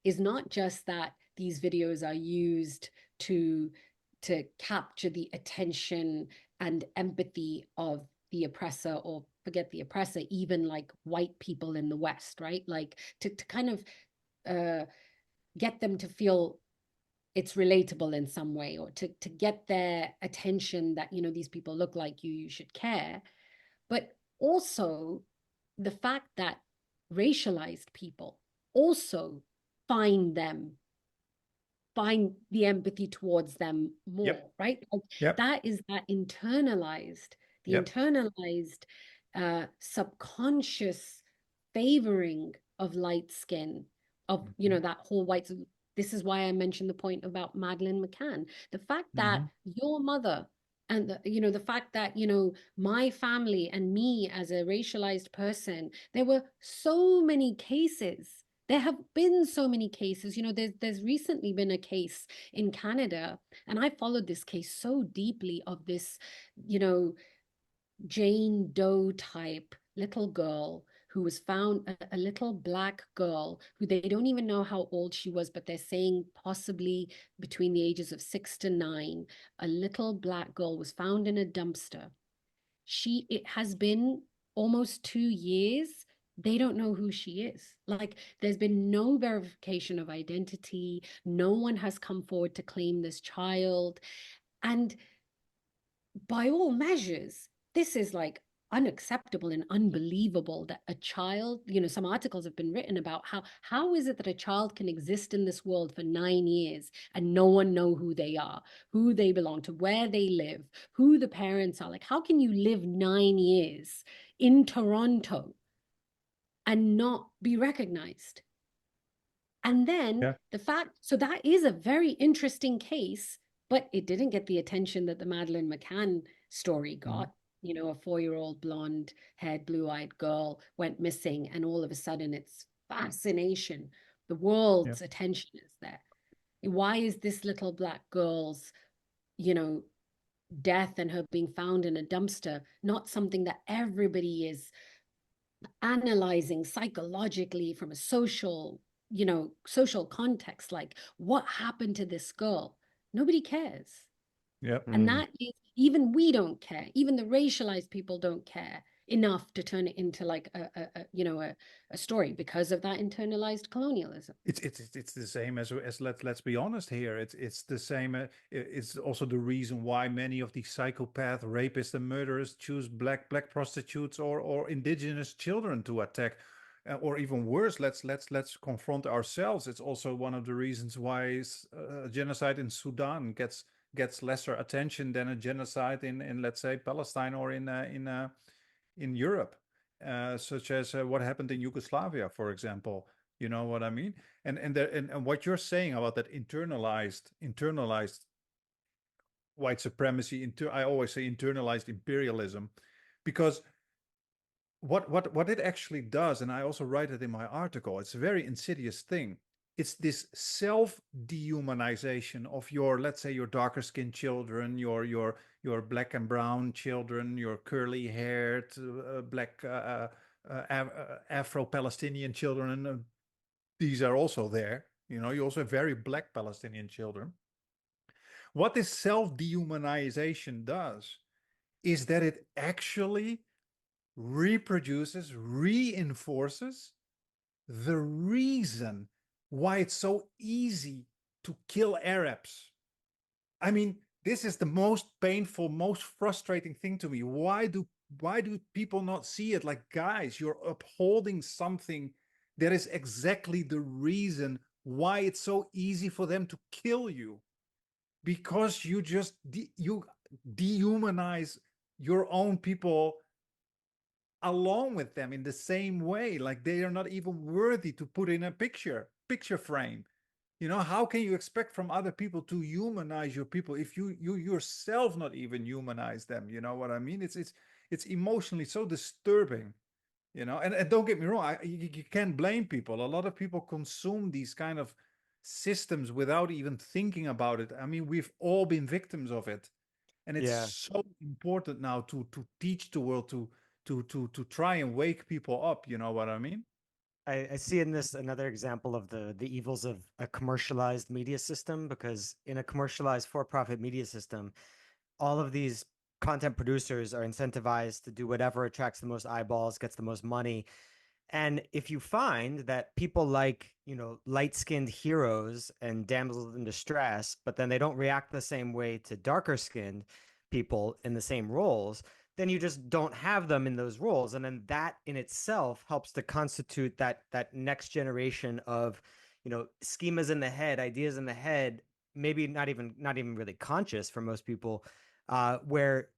is not just that these videos are used to capture the attention and empathy of the oppressor, or forget the oppressor, even like white people in the West, right? Like to kind of get them to feel it's relatable in some way, or to get their attention that, you know, these people look like you should care. But also the fact that racialized people also find the empathy towards them more, right? Like that is that internalized, the internalized subconscious favoring of light skin, of, you know, that whole white. This is why I mentioned the point about Madeleine McCann. The fact that your mother and the fact that, you know, my family and me as a racialized person, there were so many cases. There have been so many cases. You know, there's recently been a case in Canada, and I followed this case so deeply, of this, you know, Jane Doe type little girl who was found, a little black girl who they don't even know how old she was, but they're saying possibly between the ages of 6 to 9. A little black girl was found in a dumpster. It has been almost 2 years. They don't know who she is. Like, there's been no verification of identity. No one has come forward to claim this child. And by all measures, this is like unacceptable and unbelievable that a child, you know, some articles have been written about how is it that a child can exist in this world for 9 years and no one know who they are, who they belong to, where they live, who the parents are. Like, how can you live 9 years in Toronto and not be recognized? And then the fact, so that is a very interesting case, but it didn't get the attention that the Madeleine McCann story got. you know, a 4-year-old blonde-haired, blue-eyed girl went missing, and all of a sudden it's fascination. The world's attention is there. Why is this little black girl's, you know, death and her being found in a dumpster not something that everybody is analyzing psychologically from a social, you know, social context? Like, what happened to this girl? Nobody cares. Yep. And that is, even we don't care. Even the racialized people don't care enough to turn it into like you know, a story because of that internalized colonialism. It's the same as let's be honest here. It's the same. It's also the reason why many of these psychopath rapists and murderers choose black prostitutes or indigenous children to attack, or even worse. Let's confront ourselves. It's also one of the reasons why genocide in Sudan gets lesser attention than a genocide in let's say Palestine or in Europe, such as what happened in Yugoslavia, for example. You know what I mean? And what you're saying about that internalized white supremacy, I always say internalized imperialism, because what it actually does, and I also write it in my article, it's a very insidious thing. It's this self-dehumanization of your, let's say, your darker skinned children, your black and brown children, your curly haired black Afro-Palestinian children. And these are also there. You know, you also have very black Palestinian children. What this self-dehumanization does is that it actually reproduces, reinforces the reason why it's so easy to kill Arabs. I mean, this is the most painful, most frustrating thing to me. Why do people not see it? Like, guys, you're upholding something that is exactly the reason why it's so easy for them to kill you, because you just you dehumanize your own people along with them in the same way. Like, they are not even worthy to put in a picture frame. You know, how can you expect from other people to humanize your people if you yourself not even humanize them? You know what I mean? It's emotionally so disturbing. You know, and don't get me wrong, you can't blame people. A lot of people consume these kind of systems without even thinking about it. I mean, we've all been victims of it, and it's Yeah. so important now to teach the world to try and wake people up. You know what I mean? I see in this another example of the evils of a commercialized media system, because in a commercialized for-profit media system, all of these content producers are incentivized to do whatever attracts the most eyeballs, gets the most money. And if you find that people like, you know, light-skinned heroes and damsels in distress, but then they don't react the same way to darker skinned people in the same roles, then you just don't have them in those roles. And then that in itself helps to constitute that next generation of, you know, schemas in the head, ideas in the head, maybe not even really conscious for most people, where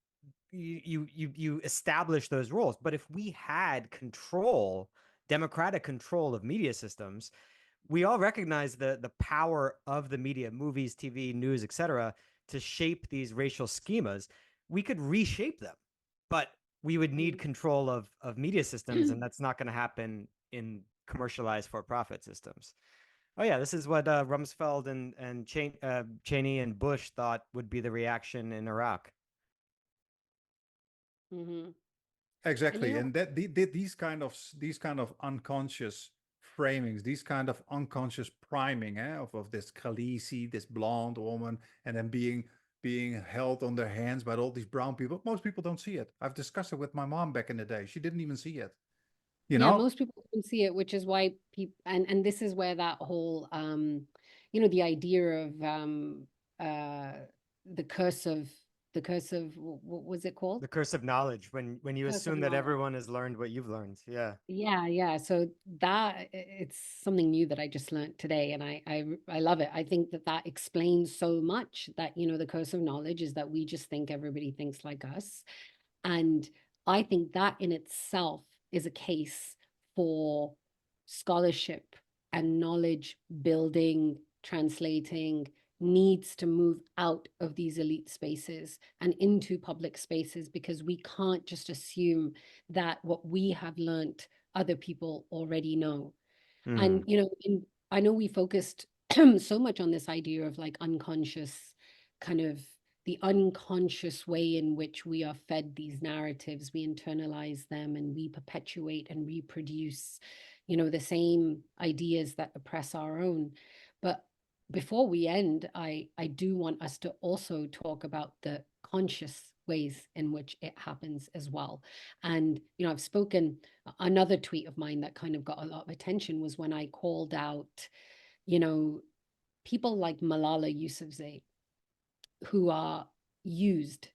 you establish those roles. But if we had control, democratic control of media systems, we all recognize the power of the media, movies, TV, news, etc., to shape these racial schemas. We could reshape them, but we would need control of media systems, and that's not going to happen in commercialized for-profit systems. Oh yeah, this is what Rumsfeld and Cheney and Bush thought would be the reaction in Iraq. Mm-hmm. Exactly, And, and that these kind of unconscious framings, these kind of unconscious priming, of this Khaleesi, this blonde woman, and then being held on their hands by all these brown people. Most people don't see it. I've discussed it with my mom back in the day. She didn't even see it. You yeah, know? most people can see it, which is why people, and this is where that whole you know, the idea of uh the curse of what was it called? The curse of knowledge, when you Curse of assume that knowledge. everyone has learned what you've learned. Yeah. Yeah. So that it's something new that I just learned today, and I love it. I think that that explains so much, that, you know, the curse of knowledge is that we just think everybody thinks like us. And I think that in itself is a case for scholarship and knowledge building, translating, needs to move out of these elite spaces and into public spaces, because we can't just assume that what we have learned other people already know. And I know we focused so much on this idea of like unconscious, kind of the unconscious way in which we are fed these narratives. We internalize them and we perpetuate and reproduce, the same ideas that oppress our own. But before we end, I do want us to also talk about the conscious ways in which it happens as well. And I've spoken, another tweet of mine that kind of got a lot of attention was when I called out, people like Malala Yousafzai, who are used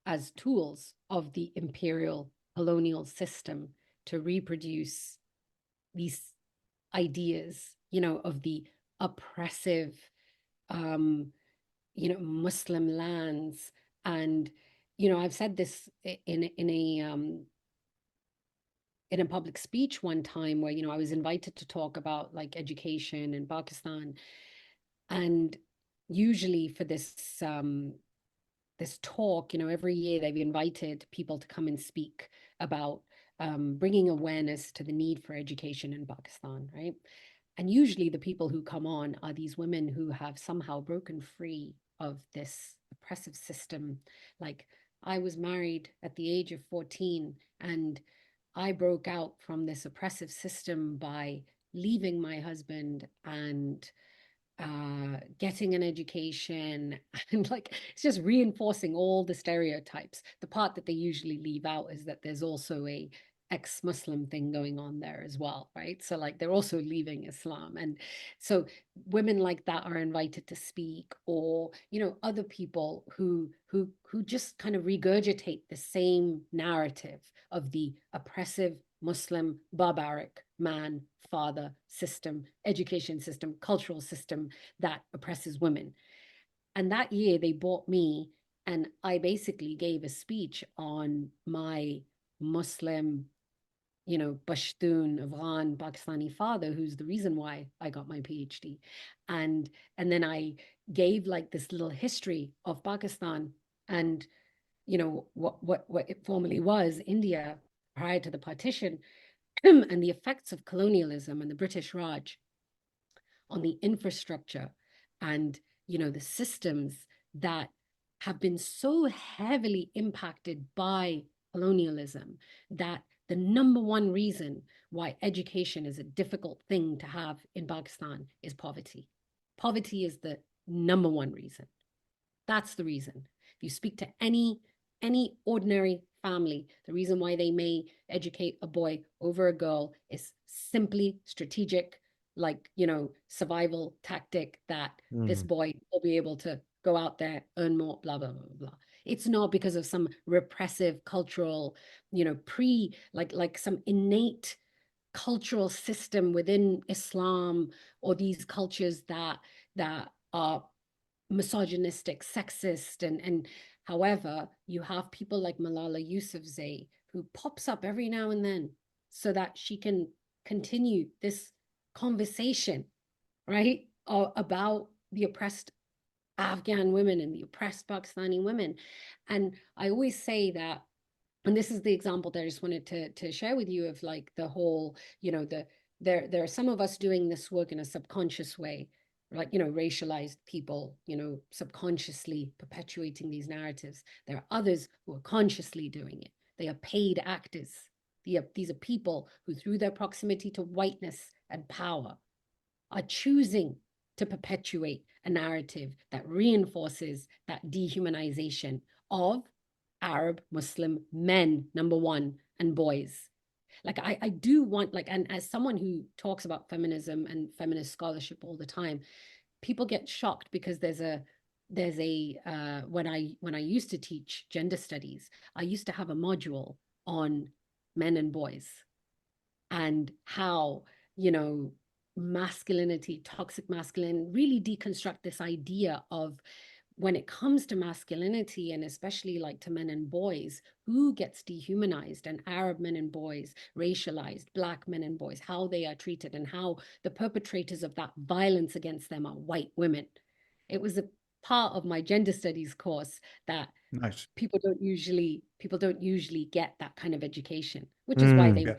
as tools of the imperial colonial system to reproduce these ideas, of the oppressive, Muslim lands. And, I've said this in a public speech one time where, I was invited to talk about like education in Pakistan. And usually for this this talk, every year they've invited people to come and speak about bringing awareness to the need for education in Pakistan, right? And usually the people who come on are these women who have somehow broken free of this oppressive system. Like, I was married at the age of 14 and I broke out from this oppressive system by leaving my husband and getting an education. And like, it's just reinforcing all the stereotypes. The part that they usually leave out is that there's also a ex-Muslim thing going on there as well, right? So like, they're also leaving Islam. And so women like that are invited to speak, or other people who just kind of regurgitate the same narrative of the oppressive Muslim barbaric man father system, education system, cultural system that oppresses women. And that year they bought me, and I basically gave a speech on my Muslim, Pashtun, Afghan, Pakistani father, who's the reason why I got my PhD. And then I gave like this little history of Pakistan and, what it formerly was, India, prior to the partition, and the effects of colonialism and the British Raj on the infrastructure and, the systems that have been so heavily impacted by colonialism, that the number one reason why education is a difficult thing to have in Pakistan is poverty. Poverty is the number one reason. That's the reason. If you speak to any ordinary family, the reason why they may educate a boy over a girl is simply strategic, like, survival tactic, that this boy will be able to go out there, earn more, blah, blah, blah, blah. It's not because of some repressive cultural, like some innate cultural system within Islam, or these cultures that are misogynistic, sexist, and however, you have people like Malala Yousafzai, who pops up every now and then so that she can continue this conversation, right, about the oppressed Afghan women and the oppressed Pakistani women. And I always say that, and this is the example that I just wanted to share with you, of like the whole, there are some of us doing this work in a subconscious way, like, racialized people, subconsciously perpetuating these narratives. There are others who are consciously doing it. They are paid actors. These are people who, through their proximity to whiteness and power, are choosing to perpetuate a narrative that reinforces that dehumanization of Arab Muslim men, number one, and boys. Like, I do want, like, and as someone who talks about feminism and feminist scholarship all the time, people get shocked because there's a when I used to teach gender studies, I used to have a module on men and boys, and how, masculinity, toxic masculine, really deconstruct this idea of, when it comes to masculinity, and especially like to men and boys, who gets dehumanized, and Arab men and boys, racialized, Black men and boys, how they are treated, and how the perpetrators of that violence against them are white women. It was part of my gender studies course that Nice. people don't usually get that kind of education, which is why Mm.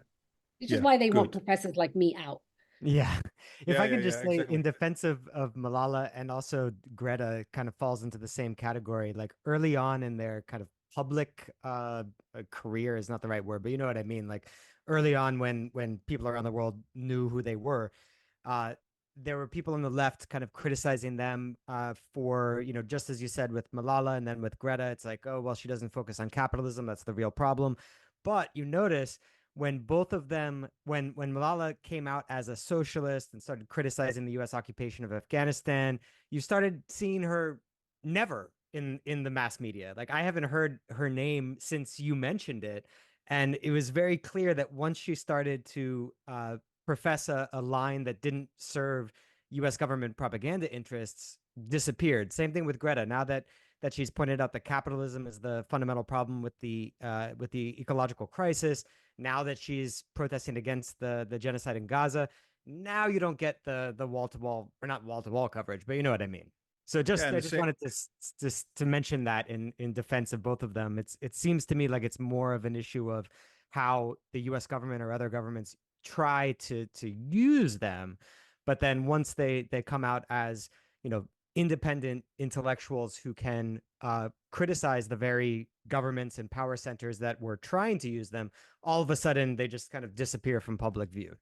Yeah. want Good. professors like me out. Yeah. If I can Yeah. just say Exactly. in defense of Malala, and also Greta kind of falls into the same category, like early on in their kind of public career is not the right word, but you know what I mean. Like early on when people around the world knew who they were, uh, there were people on the left kind of criticizing them for, you know, just as you said with Malala, and then with Greta, it's like, oh, well, she doesn't focus on capitalism. That's the real problem. But you notice when both of them, when Malala came out as a socialist and started criticizing the U.S. occupation of Afghanistan, you started seeing her never in the mass media. Like I haven't heard her name since you mentioned it, and it was very clear that once she started to profess a line that didn't serve U.S. government propaganda interests, disappeared. Same thing with Greta. Now that she's pointed out that capitalism is the fundamental problem with the ecological crisis, now that she's protesting against the genocide in Gaza, now you don't get the wall to wall, or not wall to wall coverage, but you know what I mean. So Yeah. And I the just same. wanted to mention that in defense of both of them. It seems to me like it's more of an issue of how the U.S. government or other governments try to use them, but then once they come out as, you know, independent intellectuals who can criticize the very governments and power centers that were trying to use them, all of a sudden they just kind of disappear from public view.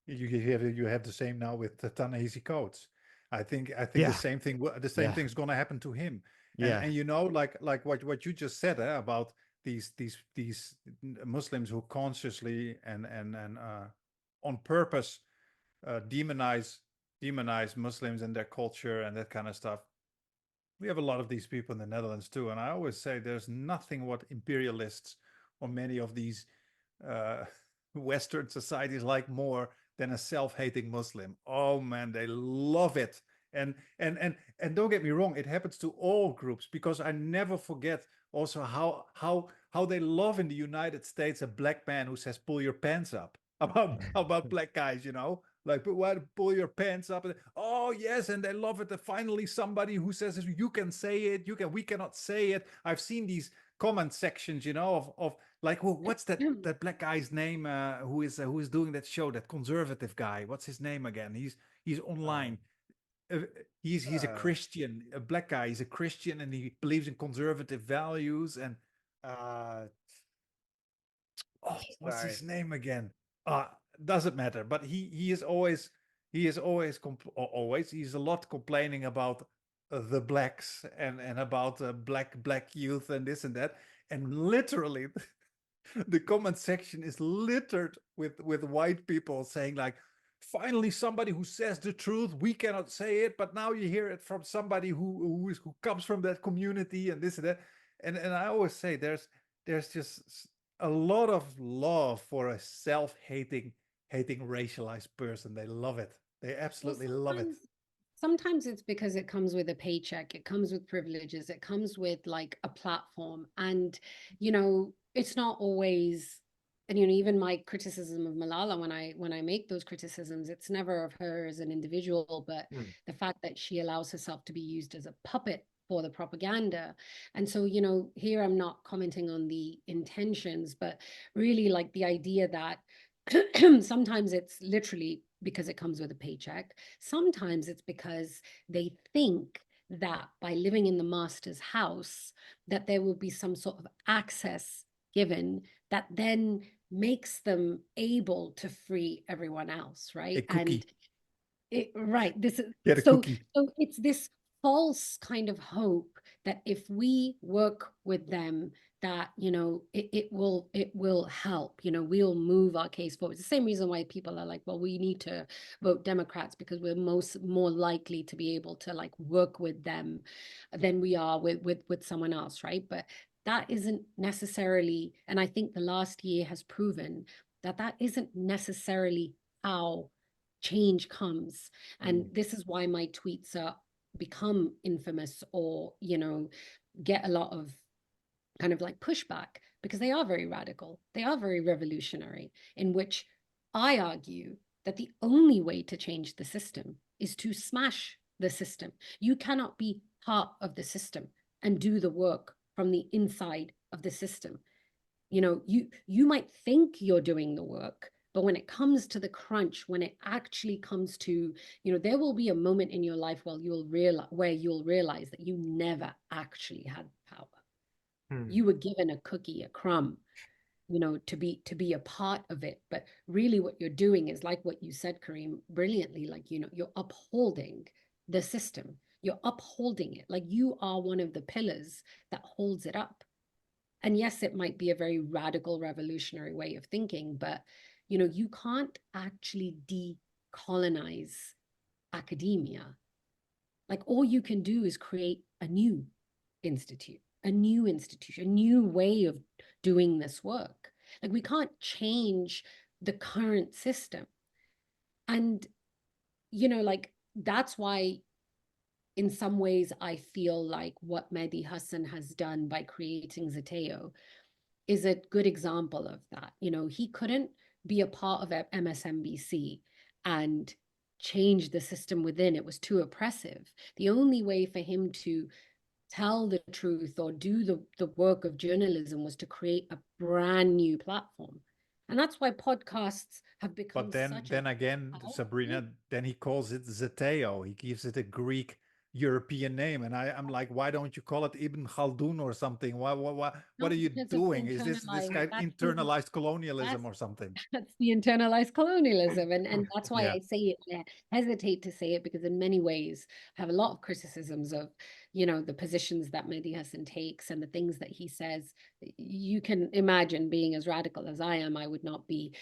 You have the same now with the Ta-Nehisi Coates. I think the Yeah, same thing the same yeah, thing's going to happen to him. yeah. And you know, like what you just said about these Muslims who consciously and on purpose demonize Muslims and their culture and that kind of stuff. We have a lot of these people in the Netherlands too, and I always say there's nothing what imperialists or many of these uh, Western societies like more than a self-hating Muslim. Oh man, they love it. And don't get me wrong, it happens to all groups, because I never forget also how they love in the United States a black man who says pull your pants up about black guys, you know, like, but why pull your pants up? And, oh yes, and they love it. Finally, somebody who says you can say it, we cannot say it. I've seen these comment sections, you know, of like, well, what's that black guy's name who is doing that show, that conservative guy? What's his name again? He's online. Uh, he's a Christian, a black guy. He's a Christian, and he believes in conservative values. And Uh, oh, what's sorry. his name again? Doesn't matter. But he is always always he's a lot complaining about the blacks and about black youth and this and that. And literally, the comment section is littered with white people saying like, finally somebody who says the truth. We cannot say it, but now you hear it from somebody who comes from that community and this and that. And I always say there's just a lot of love for a hating racialized person. They love it. They Well, absolutely love it. sometimes it's because it comes with a paycheck, it comes with privileges, it comes with like a platform. And, you know, it's not always, and you know, even my criticism of Malala, when I make those criticisms, it's never of her as an individual, but the fact that she allows herself to be used as a puppet for the propaganda. And so, you know, here I'm not commenting on the intentions, but really like the idea that sometimes it's literally because it comes with a paycheck. Sometimes it's because they think that by living in the master's house, that there will be some sort of access given that then makes them able to free everyone else, A right? And cookie. right, this is Get a cookie. so it's this false kind of hope that if we work with them, that you know it will help, you know, we'll move our case forward. It's the same reason why people are like, well, we need to vote Democrats, because we're more likely to be able to like work with them than we are with someone else, right? But that isn't necessarily, and I think the last year has proven that that isn't necessarily how change comes. And this is why my tweets are become infamous, or you know, get a lot of kind of like pushback, because they are very radical, they are very revolutionary, in which I argue that the only way to change the system is to smash the system. You cannot be part of the system and do the work from the inside of the system. You know, you might think you're doing the work, but when it comes to the crunch, when it actually comes to, you know, there will be a moment in your life where you'll realize that you never actually had power. You were given a cookie, a crumb, you know, to be a part of it. But really what you're doing is like what you said, Kareem, brilliantly, like, you know, you're upholding the system. You're upholding it. Like you are one of the pillars that holds it up. And yes, it might be a very radical, revolutionary way of thinking, but, you know, you can't actually decolonize academia. Like all you can do is create a new institute, a new institution, a new way of doing this work. Like we can't change the current system. And, you know, like that's why in some ways I feel like what Mehdi Hassan has done by creating Zateo is a good example of that. You know, he couldn't be a part of MSNBC and change the system within. It was too oppressive. The only way for him to tell the truth or do the work of journalism was to create a brand new platform. And that's why podcasts have become But then, such then a again, powerful. Sabrina, then he calls it Zeteo. He gives it a Greek European name, and I'm like, why don't you call it Ibn Khaldun or something? What No, are you because of doing? Is this internalized. kind of internalized colonialism or something? That's the internalized colonialism. And that's why Yeah. I say it, I hesitate to say it, because in many ways I have a lot of criticisms of, you know, the positions that Mehdi Hassan takes and the things that he says. You can imagine, being as radical as I am, I would not be,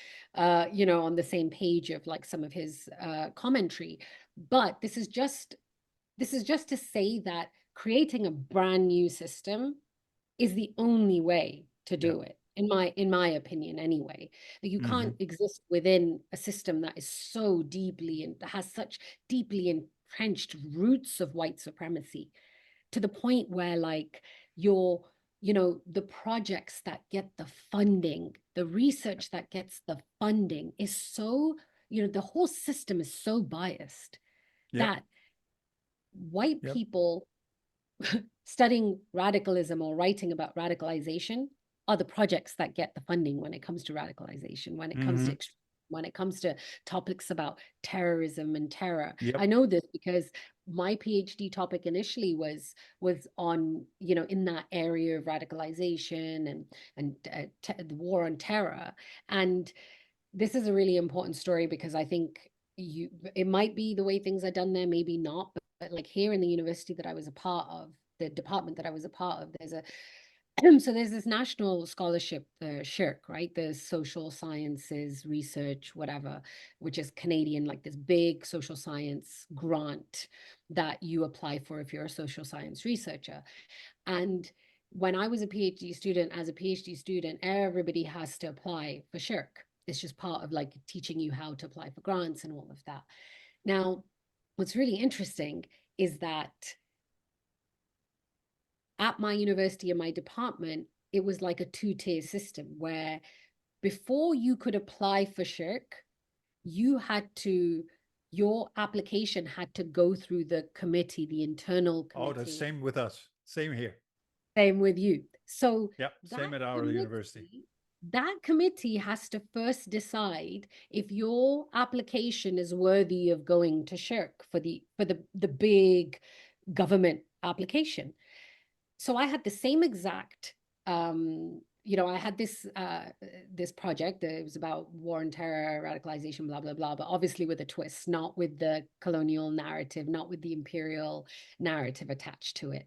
you know, on the same page of like some of his commentary. But this is just to say that creating a brand new system is the only way to Yeah. do it, in my opinion anyway. That you can't exist within a system that is so deeply and has such deeply entrenched roots of white supremacy, to the point where like your, you know, the projects that get the funding, the research that gets the funding is so, you know, the whole system is so biased Yeah. that white Yep. people studying radicalism or writing about radicalization are the projects that get the funding when it comes to radicalization, when it comes to when it comes to topics about terrorism and terror. Yep. I know this because my PhD topic initially was on, you know, in that area of radicalization and the war on terror. And this is a really important story because I think it might be the way things are done there, maybe not, but like here in the university that I was a part of, the department that I was a part of, there's a so there's this national scholarship, the SSHRC, right? The social sciences research, whatever, which is Canadian, like this big social science grant that you apply for if you're a social science researcher. And when I was a PhD student, as a PhD student, everybody has to apply for SSHRC. It's just part of like teaching you how to apply for grants and all of that. Now, what's really interesting is that at my university and my department, it was like a two-tier system where before you could apply for SSHRC, you had to, your application had to go through the committee, the internal Oh, committee. that's same with us. Same here. Same with you. So yeah, same at our university. That committee has to first decide if your application is worthy of going to SSHRC for the big government application. So I had the same exact, you know, I had this this project that it was about war and terror, radicalization, blah, blah, blah, but obviously with a twist, not with the colonial narrative, not with the imperial narrative attached to it.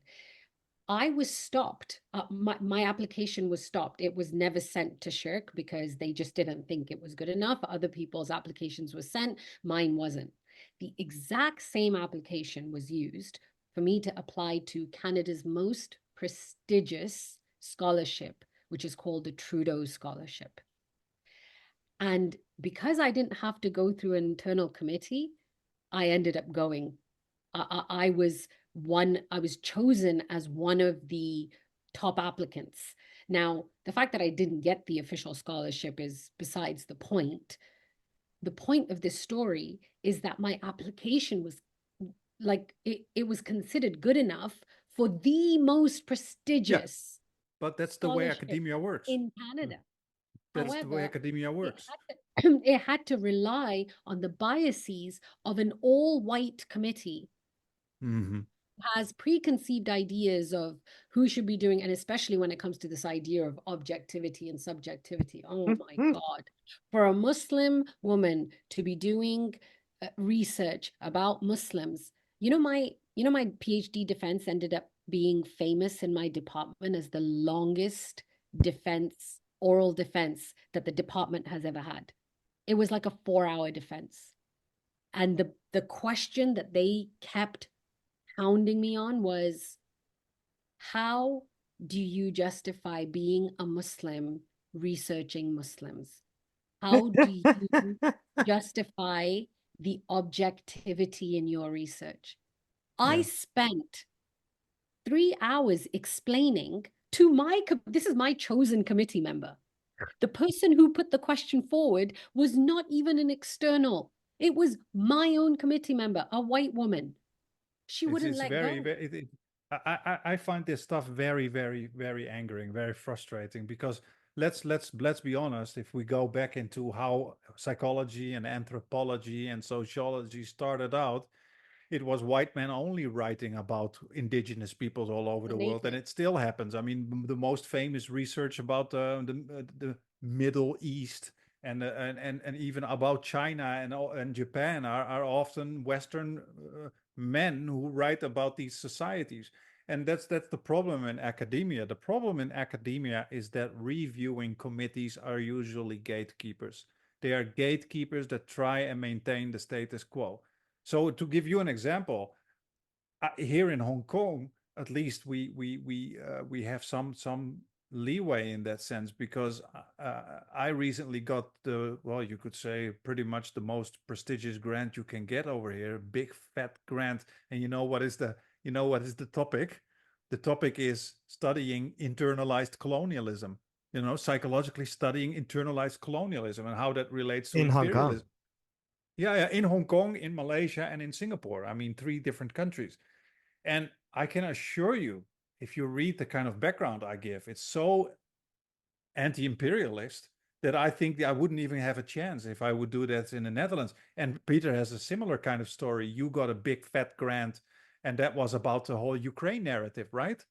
I was stopped. My application was stopped. It was never sent to SSHRC because they just didn't think it was good enough. Other people's applications were sent. Mine wasn't. The exact same application was used for me to apply to Canada's most prestigious scholarship, which is called the Trudeau Scholarship. And because I didn't have to go through an internal committee, I ended up going. I was chosen as one of the top applicants. Now, the fact that I didn't get the official scholarship is besides the point. The point of this story is that my application was like it was considered good enough for the most Yeah, prestigious but that's the way scholarship academia works. in Canada. That's the way However, academia it works. it had to rely on the biases of an all-white committee Mm-hmm. has preconceived ideas of who should be doing, and especially when it comes to this idea of objectivity and subjectivity. Oh my God. For a Muslim woman to be doing research about Muslims, my PhD defense ended up being famous in my department as the longest defense, oral defense that the department has ever had. It was like a 4-hour defense. And the question that they kept hounding me on was, how do you justify being a Muslim researching Muslims? How do you justify the objectivity in your research? I Yeah. spent 3 hours explaining this is my chosen committee member. The person who put the question forward was not even an external. It was my own committee member, a white woman. She wouldn't It's let very, go. very I find this stuff very, very, very angering, very frustrating, because let's be honest. If we go back into how psychology and anthropology and sociology started out, it was white men only writing about indigenous peoples all over The the world, and native. it still happens. I mean, the most famous research about the Middle East and even about China and Japan are often Western men who write about these societies. And that's the problem in academia. The problem in academia is that reviewing committees are usually gatekeepers. They are gatekeepers that try and maintain the status quo. So to give you an example, here in Hong Kong, at least we have some leeway in that sense, because I recently got you could say pretty much the most prestigious grant you can get over here, big fat grant. And what is the topic? The topic is studying internalized colonialism. Psychologically studying internalized colonialism and how that relates to In Hong Kong. imperialism. Yeah, in Hong Kong, in Malaysia, and in Singapore. I mean, 3 different countries. And I can assure you, if you read the kind of background I give, it's so anti-imperialist that I think I wouldn't even have a chance if I would do that in the Netherlands. And Peter has a similar kind of story. You got a big fat grant, and that was about the whole Ukraine narrative, right?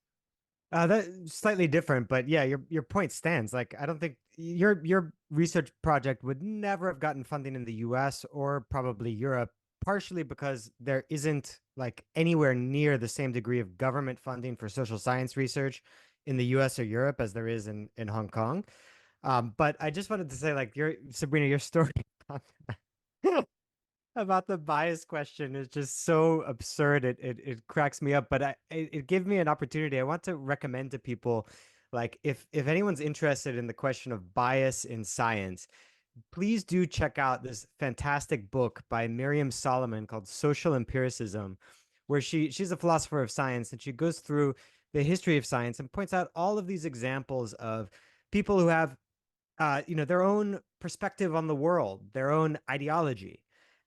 That's slightly different, but yeah, your point stands. Like, I don't think your research project would never have gotten funding in the U.S. or probably Europe, partially because there isn't like anywhere near the same degree of government funding for social science research in the U.S. or Europe as there is in Hong Kong. But I just wanted to say, like, Sabreena, your story about the bias question is just so absurd. It cracks me up, but it gave me an opportunity. I want to recommend to people, like, if anyone's interested in the question of bias in science, please do check out this fantastic book by Miriam Solomon called Social Empiricism, where she's a philosopher of science, and she goes through the history of science and points out all of these examples of people who have their own perspective on the world, their own ideology.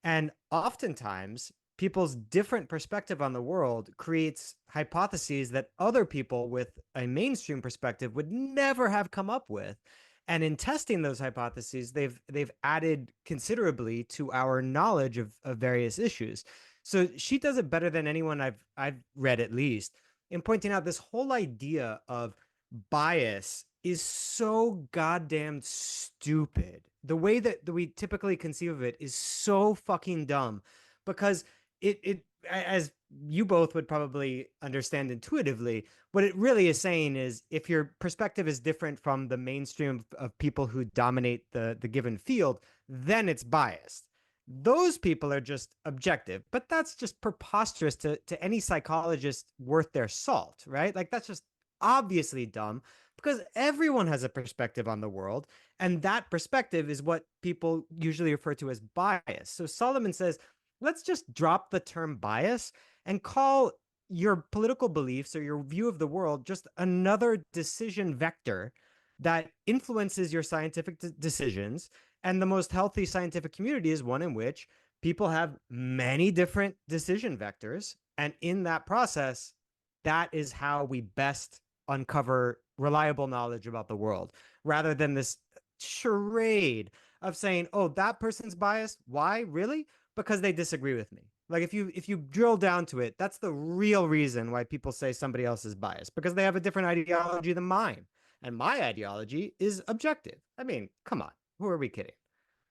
And oftentimes, people's different perspective on the world creates hypotheses that other people with a mainstream perspective would never have come up with. And in testing those hypotheses, they've added considerably to our knowledge of various issues. So she does it better than anyone I've read, at least, in pointing out this whole idea of bias is so goddamn stupid. The way that we typically conceive of it is so fucking dumb, because it as you both would probably understand intuitively, what it really is saying is, if your perspective is different from the mainstream of people who dominate the given field, then it's biased. Those people are just objective, but that's just preposterous to any psychologist worth their salt, right? Like, that's just obviously dumb, because everyone has a perspective on the world, and that perspective is what people usually refer to as bias. So Solomon says, let's just drop the term bias and call your political beliefs or your view of the world just another decision vector that influences your scientific decisions. And the most healthy scientific community is one in which people have many different decision vectors. And in that process, that is how we best uncover reliable knowledge about the world, rather than this charade of saying, oh, that person's biased. Why? Really? Because they disagree with me. Like if you drill down to it, that's the real reason why people say somebody else is biased, because they have a different ideology than mine. And my ideology is objective. I mean, come on. Who are we kidding?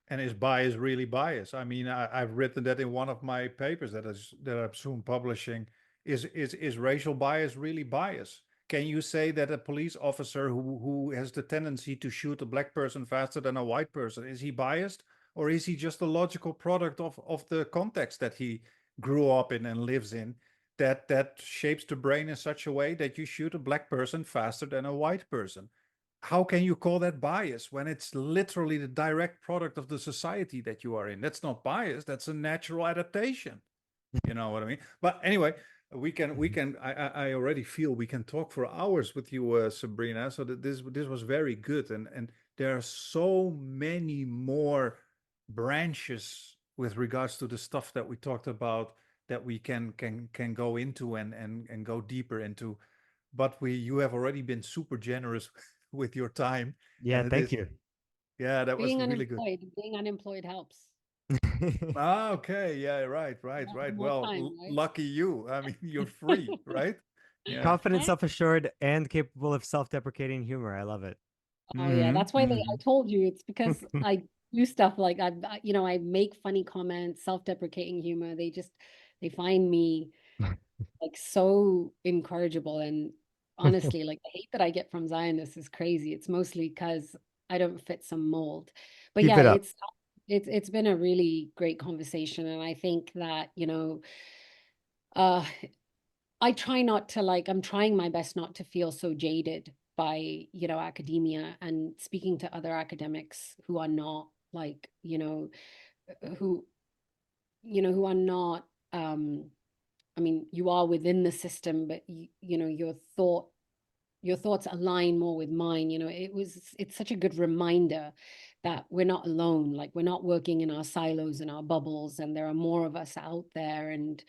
And is bias really bias? I mean, I've written that in one of my papers that I'm soon publishing. Is racial bias really bias? Can you say that a police officer who has the tendency to shoot a black person faster than a white person, is he biased? Or is he just a logical product of the context that he grew up in and lives in, that shapes the brain in such a way that you shoot a black person faster than a white person? How can you call that bias when it's literally the direct product of the society that you are in? That's not bias, that's a natural adaptation. You know what I mean? But anyway, I already feel we can talk for hours with you, Sabreena. So that this was very good, and there are so many more branches with regards to the stuff that we talked about that we can go into and go deeper into. But you have already been super generous with your time. Yeah, thank you. Yeah, that was Being really good. being unemployed helps. Ah, okay. Yeah, right. More Well, time, right? lucky you. I mean, you're free, right? Yeah. Confident, self-assured, and capable of self-deprecating humor. I love it. Oh yeah, that's why I told you it's because Mhm. I do stuff like I make funny comments, self-deprecating humor. They find me like so incorrigible, and honestly, like the hate that I get from Zionists is crazy. It's mostly because I don't fit some mold. But Keep yeah, it up. it's been a really great conversation, and I think that, uh I try not to I'm trying my best not to feel so jaded by, academia, and speaking to other academics who are not who, who are not, I mean, you are within the system, but your thoughts align more with mine. It's such a good reminder that we're not alone. Like, we're not working in our silos and our bubbles, and there are more of us out there, and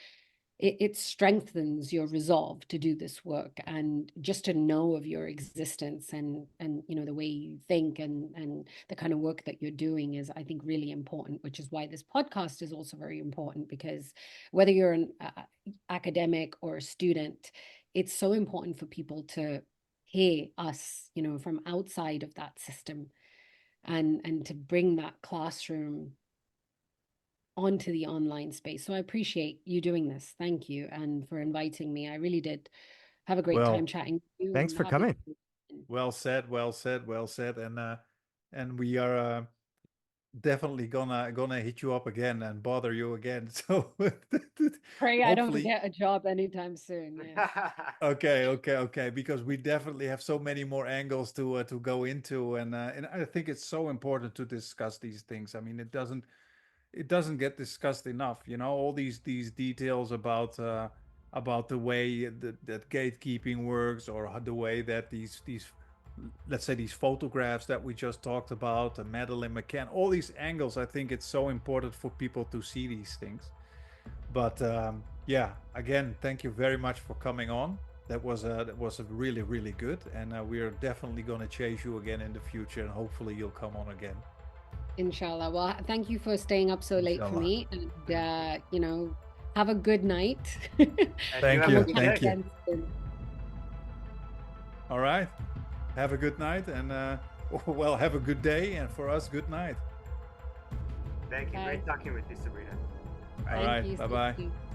it strengthens your resolve to do this work, and just to know of your existence, and the way you think, and the kind of work that you're doing is, I think, really important, which is why this podcast is also very important, because whether you're an academic or a student, it's so important for people to hear us, from outside of that system, and to bring that classroom onto the online space. So I appreciate you doing this. Thank you. And for inviting me. I really did have a great time Well, chatting with you, Thanks and for happy coming. well said, well said, well said. And we are definitely gonna hit you up again and bother you again. So Pray I don't hopefully. get a job anytime soon. Yeah. Okay. Because we definitely have so many more angles to go into, and I think it's so important to discuss these things. I mean, it doesn't get discussed enough. All these details about the way that gatekeeping works, or the way that these let's say these photographs that we just talked about, Madeleine McCann, all these angles. I think it's so important for people to see these things. But yeah, again, thank you very much for coming on. That was really, really good, and we are definitely going to chase you again in the future, and hopefully you'll come on again. Inshallah. Well, thank you for staying up so late for Inshallah. me, and have a good night. Thank have a you. good Thank day. you. All right. Have a good night, and well, have a good day, and for us, good night. Thank you. Bye. Great talking with you, Sabreena. All Thank right. you. Bye bye. Thank you.